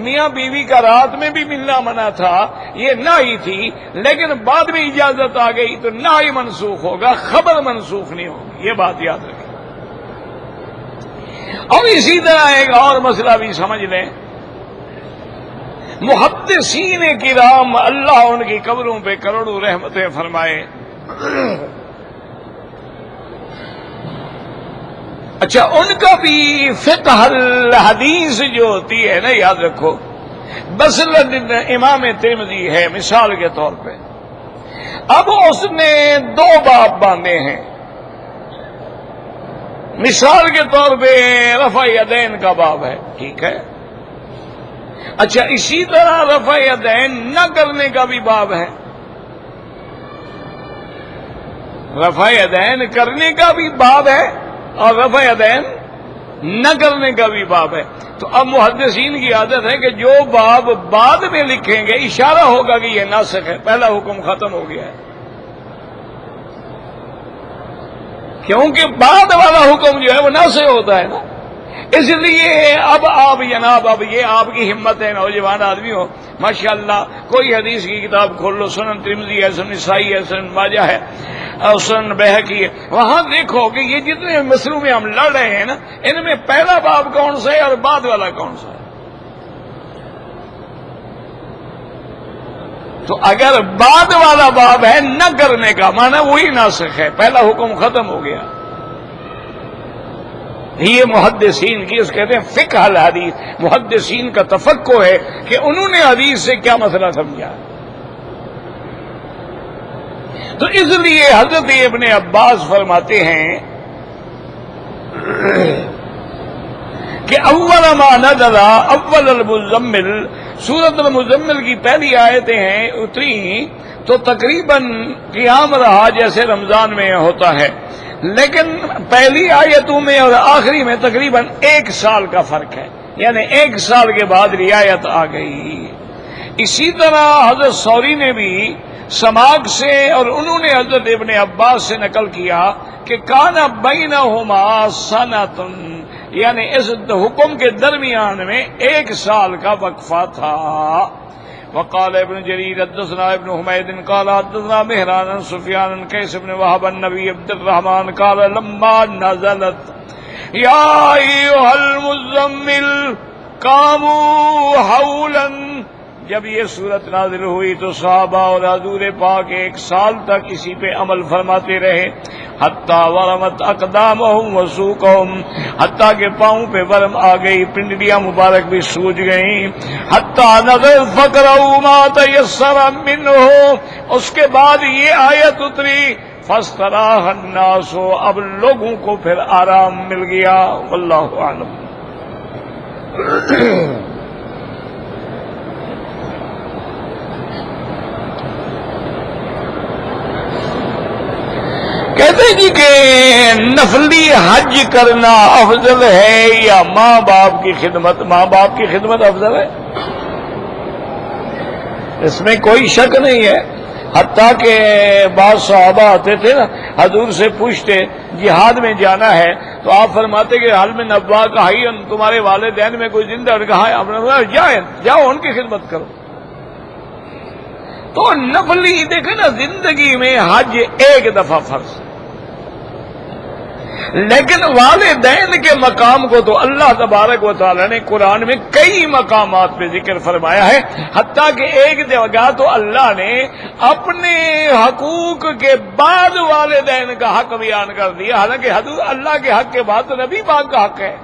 S1: میاں بیوی کا رات میں بھی ملنا منع تھا، یہ نہی تھی، لیکن بعد میں اجازت آ گئی تو نہی منسوخ ہوگا، خبر منسوخ نہیں ہوگی۔ یہ بات یاد رکھیں۔ اور اسی طرح ایک اور مسئلہ بھی سمجھ لیں، محدثین کرام اللہ ان کی قبروں پہ کروڑوں رحمتیں فرمائے. اچھا، ان کا بھی فقہ الحدیث جو ہوتی ہے نا، یاد رکھو، مثلاً امام ترمذی ہے مثال کے طور پہ، اب اس نے 2 باب باندھے ہیں. مثال کے طور پہ رفع یدین کا باب ہے، ٹھیک ہے. اچھا، اسی طرح رفع یدین نہ کرنے کا بھی باب ہے، رفع یدین کرنے کا بھی باب ہے اور رفع یدین نہ کرنے کا بھی باب ہے. تو اب محدثین کی عادت ہے کہ جو باب بعد میں لکھیں گے اشارہ ہوگا کہ یہ ناسخ ہے، پہلا حکم ختم ہو گیا ہے، کیونکہ بعد والا حکم جو ہے وہ ناسخ ہوتا ہے نا. اس لیے اب آپ جناب، اب یہ آپ کی ہمت ہے، نوجوان آدمی ہو ماشاءاللہ، کوئی حدیث کی کتاب کھول لو، سنن ترمذی ہے، سنن نسائی ہے، سنن ماجہ ہے، سنن بیہقی ہے، وہاں دیکھو کہ یہ جتنے مسئلوں میں ہم لڑ رہے ہیں نا، ان میں پہلا باب کون سا ہے اور بعد والا کون سا ہے. تو اگر بعد والا باب ہے نہ کرنے کا، معنی وہی ناسخ ہے، پہلا حکم ختم ہو گیا. یہ محدثین کی اس کہتے ہیں فقہ الحدیث، محدثین کا تفقہ ہے کہ انہوں نے حدیث سے کیا مسئلہ سمجھا. تو اس لیے حضرت ابن عباس فرماتے ہیں کہ اول ما نزل اول المزمل، سورۃ المزمل کی پہلی آیتیں ہیں اتری تو تقریباً قیام رہا جیسے رمضان میں ہوتا ہے، لیکن پہلی آیتوں میں اور آخری میں تقریباً 1 سال کا فرق ہے، یعنی 1 سال کے بعد رعایت آ گئی. اسی طرح حضرت ثوری نے بھی سماک سے اور انہوں نے حضرت ابن عباس سے نقل کیا کہ کان بینہما سنۃ، یعنی اس حکم کے درمیان میں 1 سال کا وقفہ تھا. وقال ابن جرير حدثنا ابن حميد قال حدثنا مهران عن سفيان عن قيس بن وهب النبي عبد الرحمن قال لما نزلت يا ايها المزمل قاموا حولا، جب یہ صورت نازل ہوئی تو صحابہ اور حضور پاک 1 سال تک اسی پہ عمل فرماتے رہے. حتیٰ ورمت اقدامہم وسوقہم، حتیٰ کہ پاؤں پہ ورم آ گئی، پنڈلیاں مبارک بھی سوج گئیں. حتیٰ نزل فقرؤا ما تیسر منہ، اس کے بعد یہ آیت اتری فاستراح الناس، اب لوگوں کو پھر آرام مل گیا. واللہ اعلم. کہتے ہیں جی کہ نفلی حج کرنا افضل ہے یا ماں باپ کی خدمت؟ ماں باپ کی خدمت افضل ہے، اس میں کوئی شک نہیں ہے. حتیٰ کہ بعض صحابہ آتے تھے نا حضور سے پوچھتے جہاد میں جانا ہے تو آپ فرماتے کہ حل میں نبوا کا ہی تمہارے والدین میں کوئی زندہ کہا ہے، آپ نے جاؤ ان کی خدمت کرو. تو نفلی دیکھیں نا، زندگی میں حج 1 دفعہ فرض، لیکن والدین کے مقام کو تو اللہ تبارک و تعالی نے قرآن میں کئی مقامات پہ ذکر فرمایا ہے. حتیٰ کہ ایک جگہ تو اللہ نے اپنے حقوق کے بعد والدین کا حق بیان کر دیا، حالانکہ اللہ کے حق کے بعد تو نبی پاک کا حق ہے.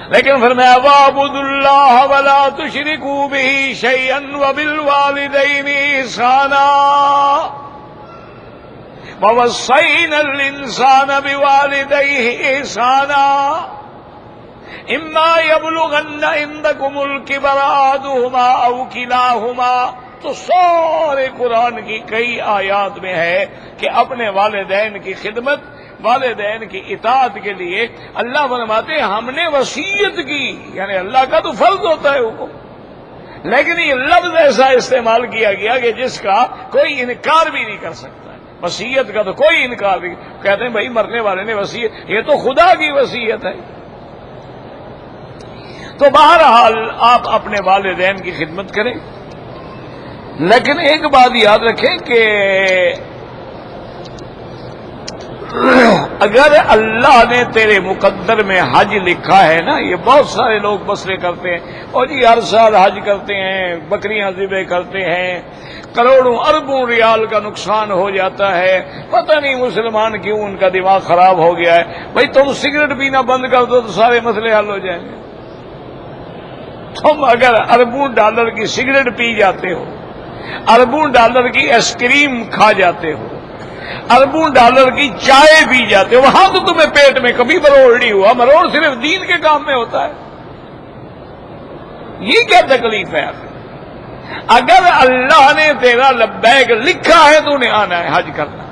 S1: لیکن فرمایا وَاعْبُدُوا اللَّهَ وَلَا تُشْرِكُوا بِهِ شَيْئًا وَبِالْوَالِدَيْنِ إِحْسَانًا وَوَصَّيْنَا الْإِنسَانَ بِوَالِدَيْهِ إِحْسَانًا إِمَّا يَبْلُغَنَّ عِندَكُمُ الْكِبَرَ أَحَدُهُمَا أَوْ كِلَاهُمَا. تو سارے قرآن کی کئی آیات میں ہے کہ اپنے والدین کی خدمت، والدین کی اطاعت کے لیے اللہ فرماتے ہیں ہم نے وصیت کی، یعنی اللہ کا تو فرض ہوتا ہے حکم، لیکن یہ لفظ ایسا استعمال کیا گیا کہ جس کا کوئی انکار بھی نہیں کر سکتا. وصیت کا تو کوئی انکار نہیں، کہتے ہیں بھائی مرنے والے نے وصیت، یہ تو خدا کی وصیت ہے. تو بہرحال آپ اپنے والدین کی خدمت کریں، لیکن ایک بات یاد رکھیں کہ اگر اللہ نے تیرے مقدر میں حج لکھا ہے نا، یہ بہت سارے لوگ مسئلے کرتے ہیں اور جی ہر سال حج کرتے ہیں، بکریاں ذبح کرتے ہیں، کروڑوں اربوں ریال کا نقصان ہو جاتا ہے، پتہ نہیں مسلمان کیوں ان کا دماغ خراب ہو گیا ہے۔ بھائی تم سگریٹ پینا بند کر دو تو سارے مسئلے حل ہو جائیں گے۔ تم اگر اربوں ڈالر کی سگریٹ پی جاتے ہو، اربوں ڈالر کی آئس کریم کھا جاتے ہو، اربوں ڈالر کی چائے پی جاتے ہو، وہاں تو تمہیں پیٹ میں کبھی مروڑ نہیں ہوا۔ مروڑ صرف دین کے کام میں ہوتا ہے۔ یہ کیا تکلیف ہے؟ اگر اللہ نے تیرا لبیک لکھا ہے تو انہیں آنا ہے، حج کرنا۔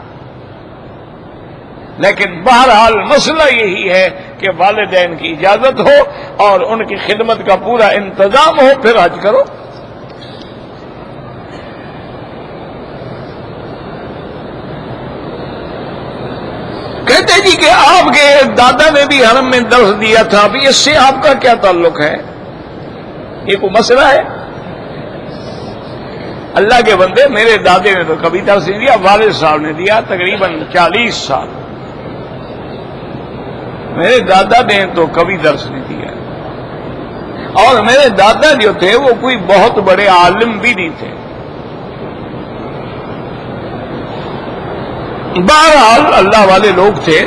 S1: لیکن بہرحال مسئلہ یہی ہے کہ والدین کی اجازت ہو اور ان کی خدمت کا پورا انتظام ہو، پھر حج کرو۔ کہتے جی کہ آپ کے دادا نے بھی حرم میں درس دیا تھا، ابھی اس سے آپ کا کیا تعلق ہے؟ یہ کوئی مسئلہ ہے؟ اللہ کے بندے، میرے دادے نے تو کبھی درس نہیں دیا، والد صاحب نے دیا تقریباً 40 سال۔ میرے دادا نے تو کبھی درس نہیں دیا، اور میرے دادا جو تھے وہ کوئی بہت بڑے عالم بھی نہیں تھے۔ بہرحال اللہ والے لوگ تھے،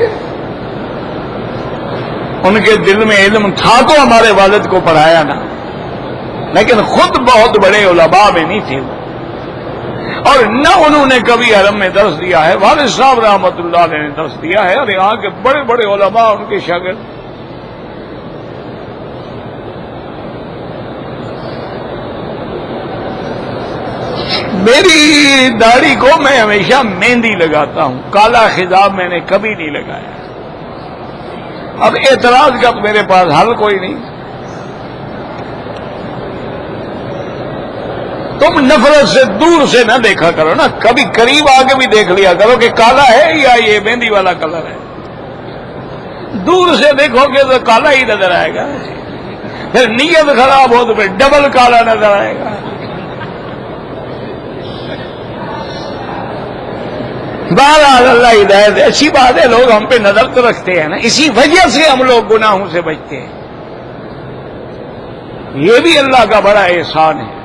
S1: ان کے دل میں علم تھا تو ہمارے والد کو پڑھایا نا، لیکن خود بہت بڑے علماء میں نہیں تھے، اور نہ انہوں نے کبھی حرم میں درس دیا ہے۔ والد صاحب رحمۃ اللہ علیہ نے درس دیا ہے، اور یہاں کے بڑے بڑے علماء ان کے شاگرد۔ میری داڑھی کو میں ہمیشہ مہندی لگاتا ہوں، کالا خضاب میں نے کبھی نہیں لگایا۔ اب اعتراض کا میرے پاس حل کوئی نہیں۔ تم نفرت سے دور سے نہ دیکھا کرو نا، کبھی قریب آ کے بھی دیکھ لیا کرو کہ کالا ہے یا یہ مہندی والا کلر ہے۔ دور سے دیکھو گے تو کالا ہی نظر آئے گا، پھر نیت خراب ہو تو پھر ڈبل کالا نظر آئے گا۔ بہرحال اللہ ہدایت ہے، اچھی بات ہے، لوگ ہم پہ نظر تو رکھتے ہیں نا، اسی وجہ سے ہم لوگ گناہوں سے بچتے ہیں۔ یہ بھی اللہ کا بڑا احسان ہے،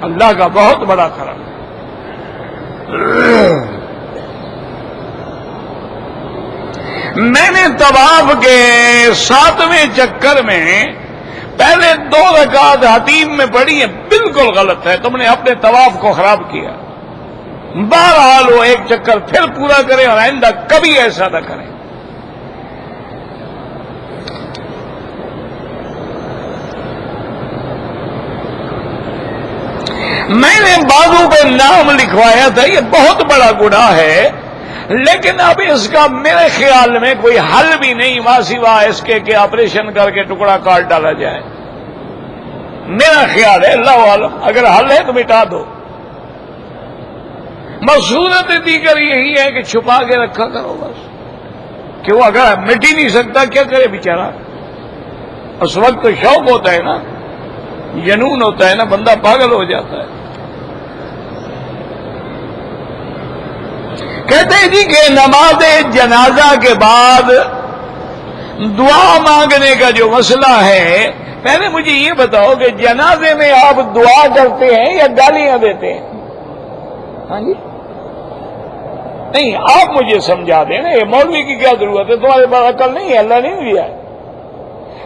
S1: اللہ کا بہت بڑا کرم ہے۔ میں نے طواف کے 7ویں چکر میں پہلے 2 رکعت حتیم میں پڑھی ہیں، بالکل غلط ہے، تم نے اپنے طواف کو خراب کیا۔ بہرحال وہ 1 چکر پھر پورا کریں اور آئندہ کبھی ایسا نہ کریں۔ میں نے بازو پہ نام لکھوایا تھا، یہ بہت بڑا گناہ ہے، لیکن اب اس کا میرے خیال میں کوئی حل بھی نہیں، ماں سوا اس کے کہ آپریشن کر کے ٹکڑا کاٹ ڈالا جائے۔ میرا خیال ہے، اللہ عالم، اگر حل ہے تو مٹا دو۔ مصورت دیگر یہی ہے کہ چھپا کے رکھا کرو بس، کہ وہ اگر مٹ ہی نہیں سکتا کیا کرے بیچارہ۔ اس وقت تو شوق ہوتا ہے نا، جنون ہوتا ہے نا، بندہ پاگل ہو جاتا ہے۔ کہتے ہیں جی کہ نماز جنازہ کے بعد دعا مانگنے کا جو مسئلہ ہے، پہلے مجھے یہ بتاؤ کہ جنازے میں آپ دعا کرتے ہیں یا گالیاں دیتے ہیں؟ ہاں جی، نہیں، آپ مجھے سمجھا دیں نا، یہ مولوی کی کیا ضرورت ہے؟ تمہارے پاس عقل نہیں ہے، اللہ نہیں دیا ہے۔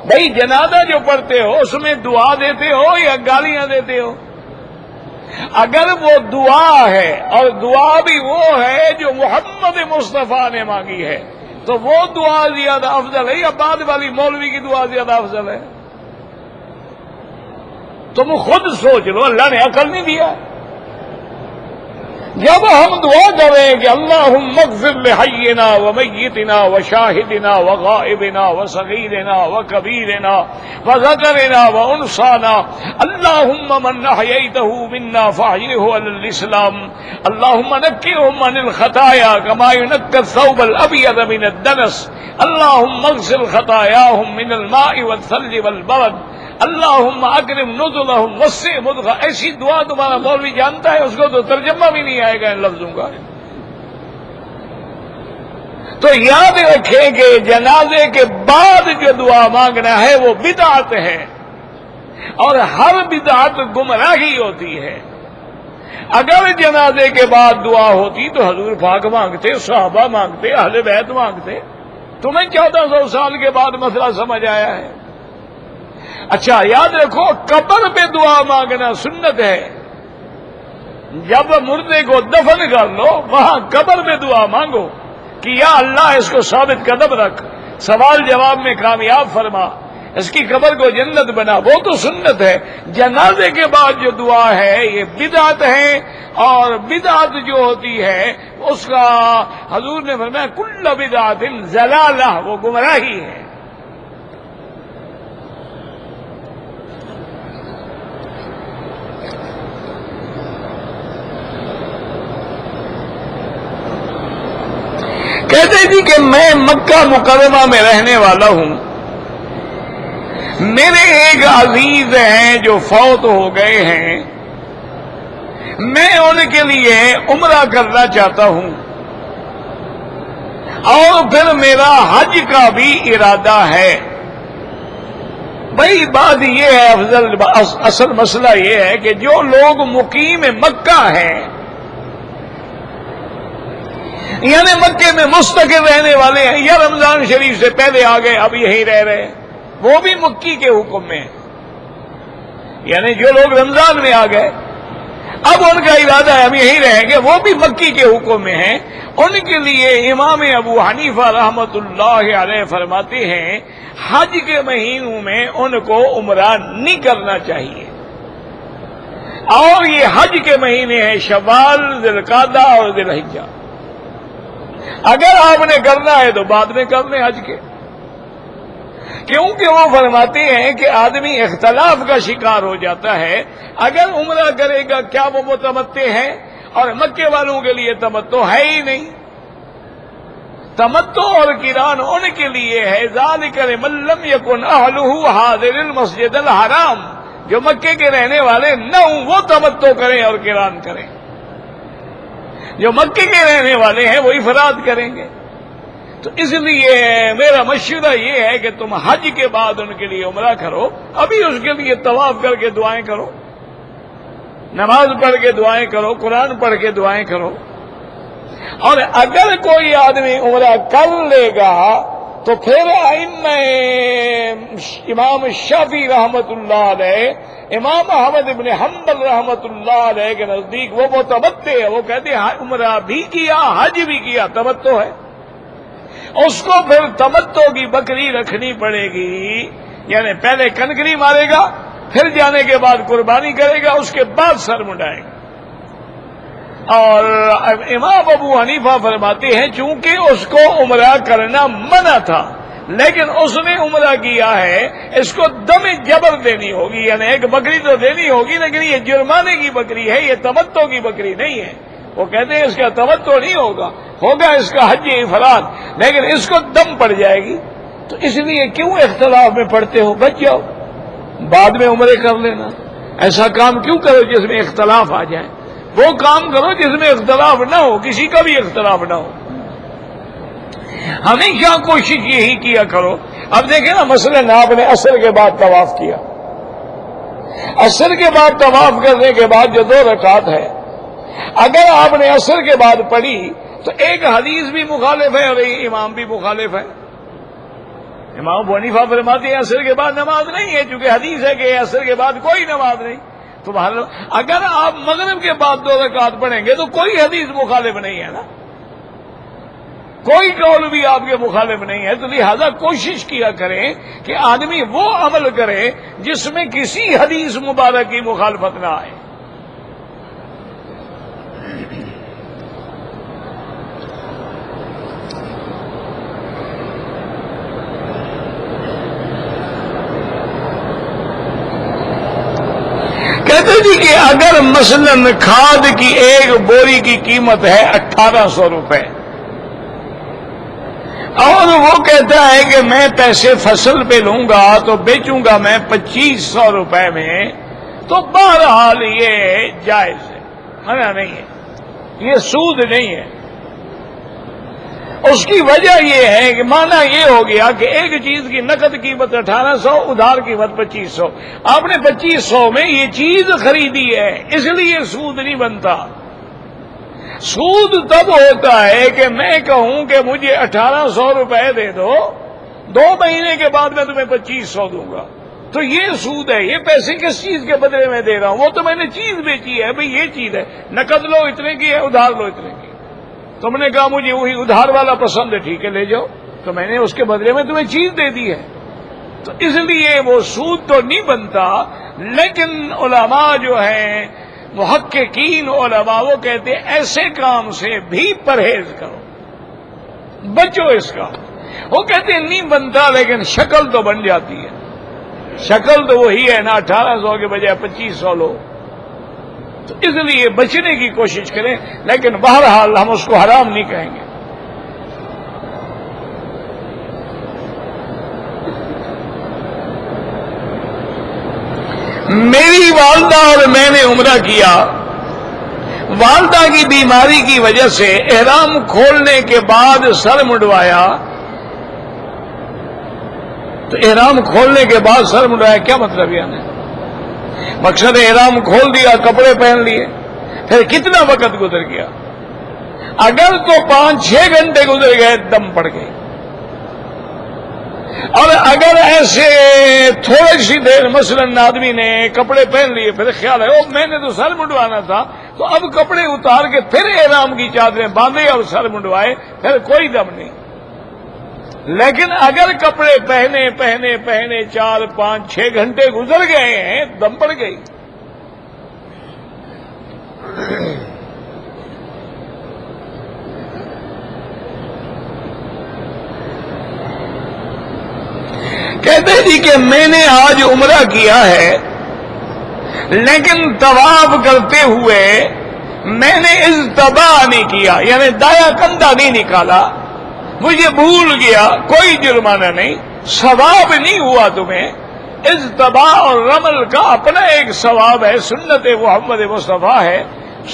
S1: بھائی جنازہ جو پڑھتے ہو اس میں دعا دیتے ہو یا گالیاں دیتے ہو؟ اگر وہ دعا ہے اور دعا بھی وہ ہے جو محمد مصطفیٰ نے مانگی ہے، تو وہ دعا زیادہ افضل ہے یا بعد والی مولوی کی دعا زیادہ افضل ہے؟ تم خود سوچ لو، اللہ نے عقل نہیں دیا؟ جب ہم دعا کریں کہ اللہم اغفر لحینا ومیتنا وشاہدنا وغائبنا وصغیرنا وکبیرنا وذکرنا وانثانا، اللہم من احییتہ منا فاحیہ علی الاسلام، اللہم نقہم عن الخطایا کما ینقی الثوب الابیض من الدنس، اللہم اغسل خطایاہم من الماء والثلج والبرد، اللہم اکرم نزلہم وسع مدخلہم۔ ایسی دعا تمہارا مولوی جانتا ہے؟ اس کو تو ترجمہ بھی نہیں آئے گا ان لفظوں کا۔ تو یاد رکھیں کہ جنازے کے بعد جو دعا مانگنا ہے وہ بدعت ہے، اور ہر بدعت گمراہی ہوتی ہے۔ اگر جنازے کے بعد دعا ہوتی تو حضور پاک مانگتے، صحابہ مانگتے، اہل بیت مانگتے۔ تمہیں 1400 سال کے بعد مسئلہ سمجھ آیا ہے؟ اچھا یاد رکھو، قبر پہ دعا مانگنا سنت ہے۔ جب مردے کو دفن کر لو وہاں قبر میں دعا مانگو کہ یا اللہ اس کو ثابت قدم رکھ، سوال جواب میں کامیاب فرما، اس کی قبر کو جنت بنا، وہ تو سنت ہے۔ جنازے کے بعد جو دعا ہے یہ بدعت ہے، اور بدعت جو ہوتی ہے اس کا حضور نے فرمایا کل بدعت ضلالہ، وہ گمراہی ہے۔ کہتے جی کہ میں مکہ مکرمہ میں رہنے والا ہوں، میرے ایک عزیز ہیں جو فوت ہو گئے ہیں، میں ان کے لیے عمرہ کرنا چاہتا ہوں، اور پھر میرا حج کا بھی ارادہ ہے۔ بھائی بات یہ ہے، اصل مسئلہ یہ ہے کہ جو لوگ مقیم مکہ ہیں، یعنی مکے میں مستقل رہنے والے ہیں، یا رمضان شریف سے پہلے آ گئے اب یہی رہ رہے ہیں، وہ بھی مکی کے حکم میں ہیں۔ یعنی جو لوگ رمضان میں آ گئے اب ان کا ارادہ ہے ہم یہی رہیں گے، وہ بھی مکی کے حکم میں ہیں۔ ان کے لیے امام ابو حنیفہ رحمت اللہ علیہ فرماتے ہیں حج کے مہینوں میں ان کو عمرہ نہیں کرنا چاہیے، اور یہ حج کے مہینے ہیں شوال، ذی القعدہ اور ذی الحجہ۔ اگر آپ نے کرنا ہے تو بعد میں کر لیں حج کے، کیونکہ وہ فرماتے ہیں کہ آدمی اختلاف کا شکار ہو جاتا ہے۔ اگر عمرہ کرے گا کیا وہ متمتع ہے؟ اور مکے والوں کے لیے تمتع ہے ہی نہیں۔ تمتع اور قران ان کے لیے ہے ذالک لمن لم یکن اہلہ حاضر المسجد الحرام، جو مکے کے رہنے والے نہ ہوں وہ تمتع کریں اور قران کریں، جو مکے کے رہنے والے ہیں وہ افراد کریں گے۔ تو اس لیے میرا مشورہ یہ ہے کہ تم حج کے بعد ان کے لیے عمرہ کرو، ابھی اس کے لیے طواف کر کے دعائیں کرو، نماز پڑھ کے دعائیں کرو، قرآن پڑھ کے دعائیں کرو۔ اور اگر کوئی آدمی عمرہ کر لے گا تو پھر امام شافعی رحمت اللہ علیہ، امام احمد ابن حنبل رحمت اللہ علیہ کے نزدیک وہ متمتع ہے، وہ کہتے ہیں عمرہ بھی کیا حج بھی کیا، تمتع ہے، اس کو پھر تمتع کی بکری رکھنی پڑے گی، یعنی پہلے کنکری مارے گا، پھر جانے کے بعد قربانی کرے گا، اس کے بعد سر منڈائے گا۔ اور امام ابو حنیفہ فرماتے ہیں چونکہ اس کو عمرہ کرنا منع تھا لیکن اس نے عمرہ کیا ہے، اس کو دم جبر دینی ہوگی، یعنی ایک بکری تو دینی ہوگی لیکن یہ جرمانے کی بکری ہے، یہ تمتع کی بکری نہیں ہے۔ وہ کہتے ہیں اس کا تمتع نہیں ہوگا اس کا حج افراد، لیکن اس کو دم پڑ جائے گی۔ تو اس لیے کیوں اختلاف میں پڑتے ہو؟ بچ جاؤ، بعد میں عمرے کر لینا۔ ایسا کام کیوں کرو جس میں اختلاف آ جائے؟ وہ کام کرو جس میں اختلاف نہ ہو، کسی کا بھی اختلاف نہ ہو۔ ہمیشہ کوشش یہی کیا کرو۔ اب دیکھیں نا، مثلا آپ نے عصر کے بعد طواف کیا، عصر کے بعد طواف کرنے کے بعد جو 2 رکعت ہے، اگر آپ نے عصر کے بعد پڑھی تو ایک حدیث بھی مخالف ہے اور امام بھی مخالف ہے۔ امام ابو حنیفہ فرماتے ہیں عصر کے بعد نماز نہیں ہے، چونکہ حدیث ہے کہ عصر کے بعد کوئی نماز نہیں۔ تو اگر آپ مغرب کے بعد 2 رکعت پڑھیں گے تو کوئی حدیث مخالف نہیں ہے نا، کوئی قول بھی آپ کے مخالف نہیں ہے۔ تو لہذا کوشش کیا کریں کہ آدمی وہ عمل کرے جس میں کسی حدیث مبارک کی مخالفت نہ آئے۔ کہتے جی کہ اگر مثلا کھاد کی ایک بوری کی قیمت ہے 1800 روپے اور وہ کہتا ہے کہ میں پیسے فصل پہ لوں گا تو بیچوں گا میں 2500 روپے میں، تو بہرحال یہ جائز ہے، منع نہیں ہے، یہ سود نہیں ہے۔ اس کی وجہ یہ ہے کہ معنی یہ ہو گیا کہ ایک چیز کی نقد قیمت 1800، ادھار قیمت 2500، آپ نے 2500 میں یہ چیز خریدی ہے، اس لیے سود نہیں بنتا۔ سود تب ہوتا ہے کہ میں کہوں کہ مجھے 1800 روپے دے دو، 2 مہینے کے بعد میں تمہیں 2500 دوں گا، تو یہ سود ہے۔ یہ پیسے کس چیز کے بدلے میں دے رہا ہوں؟ وہ تو میں نے چیز بیچی ہے، بھئی یہ چیز ہے، نقد لو اتنے کی ہے، ادھار لو اتنے کی۔ تم نے کہا مجھے وہی ادھار والا پسند ہے، ٹھیک ہے لے جاؤ، تو میں نے اس کے بدلے میں تمہیں چیز دے دی ہے، تو اس لیے وہ سود تو نہیں بنتا۔ لیکن علماء جو ہیں محققین علماء وہ کہتے ہیں ایسے کام سے بھی پرہیز کرو، بچو اس کا۔ وہ کہتے ہیں نہیں بنتا، لیکن شکل تو بن جاتی ہے، شکل تو وہی ہے نا، 1800 کے بجائے 2500 لو، تو اس لیے بچنے کی کوشش کریں، لیکن بہرحال ہم اس کو حرام نہیں کہیں گے۔ میری والدہ اور میں نے عمرہ کیا، والدہ کی بیماری کی وجہ سے احرام کھولنے کے بعد سر منڈوایا، تو احرام کھولنے کے بعد سر منڈوایا کیا مطلب یعنی؟ مقصد احرام کھول دیا، کپڑے پہن لیے، پھر کتنا وقت گزر گیا؟ اگر تو 5-6 گھنٹے گزر گئے دم پڑ گئی، اور اگر ایسے تھوڑی سی دیر مثلا آدمی نے کپڑے پہن لیے، پھر خیال ہے او میں نے تو سر منڈوانا تھا، تو اب کپڑے اتار کے پھر احرام کی چادریں باندھے اور سر منڈوائے، پھر کوئی دم نہیں۔ لیکن اگر کپڑے پہنے 4-5-6 گھنٹے گزر گئے ہیں، دم پڑ گئی۔ کہتے جی کہ میں نے آج عمرہ کیا ہے، لیکن طواف کرتے ہوئے میں نے اجتباء نہیں کیا، یعنی دایاں کندھا نہیں نکالا، مجھے بھول گیا، کوئی جرمانہ نہیں، ثواب نہیں ہوا تمہیں۔ اجتباء اور رمل کا اپنا ایک ثواب ہے، سنت محمد مصطفیٰ ہے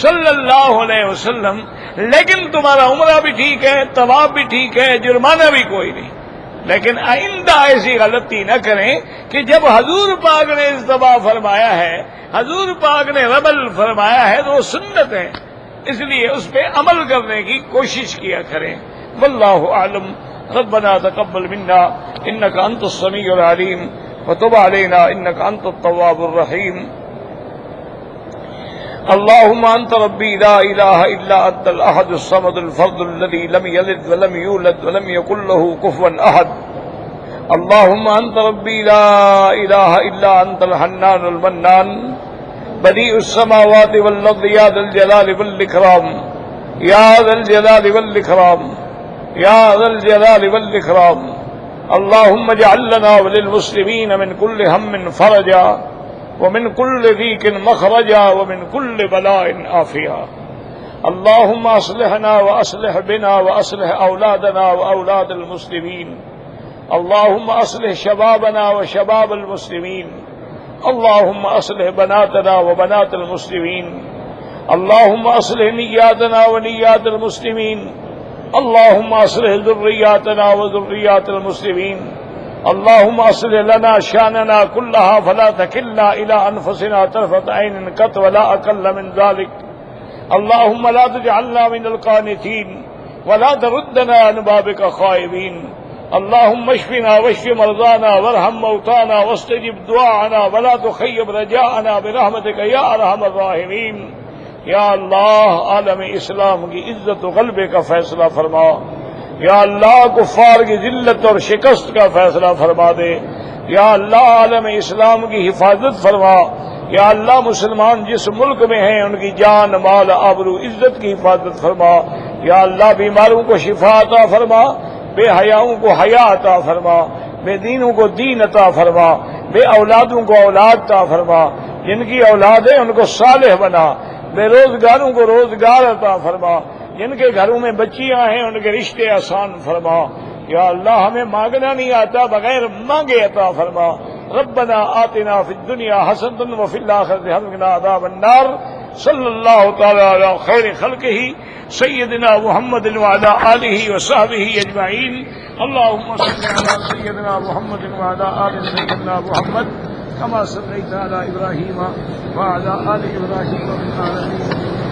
S1: صلی اللہ علیہ وسلم، لیکن تمہارا عمرہ بھی ٹھیک ہے، طواف بھی ٹھیک ہے، جرمانہ بھی کوئی نہیں۔ لیکن آئندہ ایسی غلطی نہ کریں کہ جب حضور پاک نے اجتباء فرمایا ہے، حضور پاک نے رمل فرمایا ہے، تو وہ سنت ہے، اس لیے اس پہ عمل کرنے کی کوشش کیا کریں۔ واللہ اعلم۔ ربنا تقبل منا انك انت السميع العليم وتب علينا انك انت التواب الرحيم۔ اللهم انت ربي لا اله الا انت الاحد الصمد الفرد الذي لم يلد ولم يولد ولم يكن له كفوا احد۔ اللهم انت ربي لا اله الا انت الحنان المنان بديع السماوات والارض يا ذا الجلال والاكرام، يا ذا الجلال والاكرام، يا ذا الجلال والإكرام۔ اللهم اجعل لنا وللمسلمين من كل هم فرجا، ومن كل ضيق مخرجا، ومن كل بلاء عافيا۔ اللهم اصلحنا واصلح بنا واصلح اولادنا واولاد المسلمين۔ اللهم اصلح شبابنا وشباب المسلمين۔ اللهم اصلح بناتنا وبنات المسلمين۔ اللهم اصلح نياتنا ونيات المسلمين۔ اللهم اصلح ذرياتنا وذريات المسلمين۔ اللهم اصلح لنا شاننا كلها فلا تكلنا الى انفسنا طرفة عين قط ولا اقل من ذلك۔ اللهم لا تجعلنا من القانتين ولا تردنا عن بابك خائبين۔ اللهم اشفنا واشف مرضانا وارحم موتانا واستجب دعاءنا ولا تخيب رجاءنا برحمتك يا ارحم الراحمين۔ یا اللہ عالم اسلام کی عزت و غلبے کا فیصلہ فرما، یا اللہ کفار کی ذلت اور شکست کا فیصلہ فرما دے، یا اللہ عالم اسلام کی حفاظت فرما، یا اللہ مسلمان جس ملک میں ہیں ان کی جان مال آبرو عزت کی حفاظت فرما، یا اللہ بیماروں کو شفا عطا فرما، بے حیاؤں کو حیا عطا فرما، بے دینوں کو دین عطا فرما، بے اولادوں کو اولاد عطا فرما، جن کی اولاد ہے ان کو صالح بنا، بے روزگاروں کو روزگار عطا فرما، جن کے گھروں میں بچیاں ہیں ان کے رشتے آسان فرما، یا اللہ ہمیں مانگنا نہیں آتا، بغیر مانگے عطا فرما۔ ربنا آتنا فی الدنیا حسنۃ وفی الآخرۃ حسنۃ وقنا عذاب النار۔ صلی اللہ تعالی علی خیر خلقہ سیدنا محمد وعلی آلہ وصحبہ اجمعین. اللهم صل علی سیدنا محمد وعلی آل سیدنا محمد كما صليت على إبراهيم وعلى آل إبراهيم في العالمين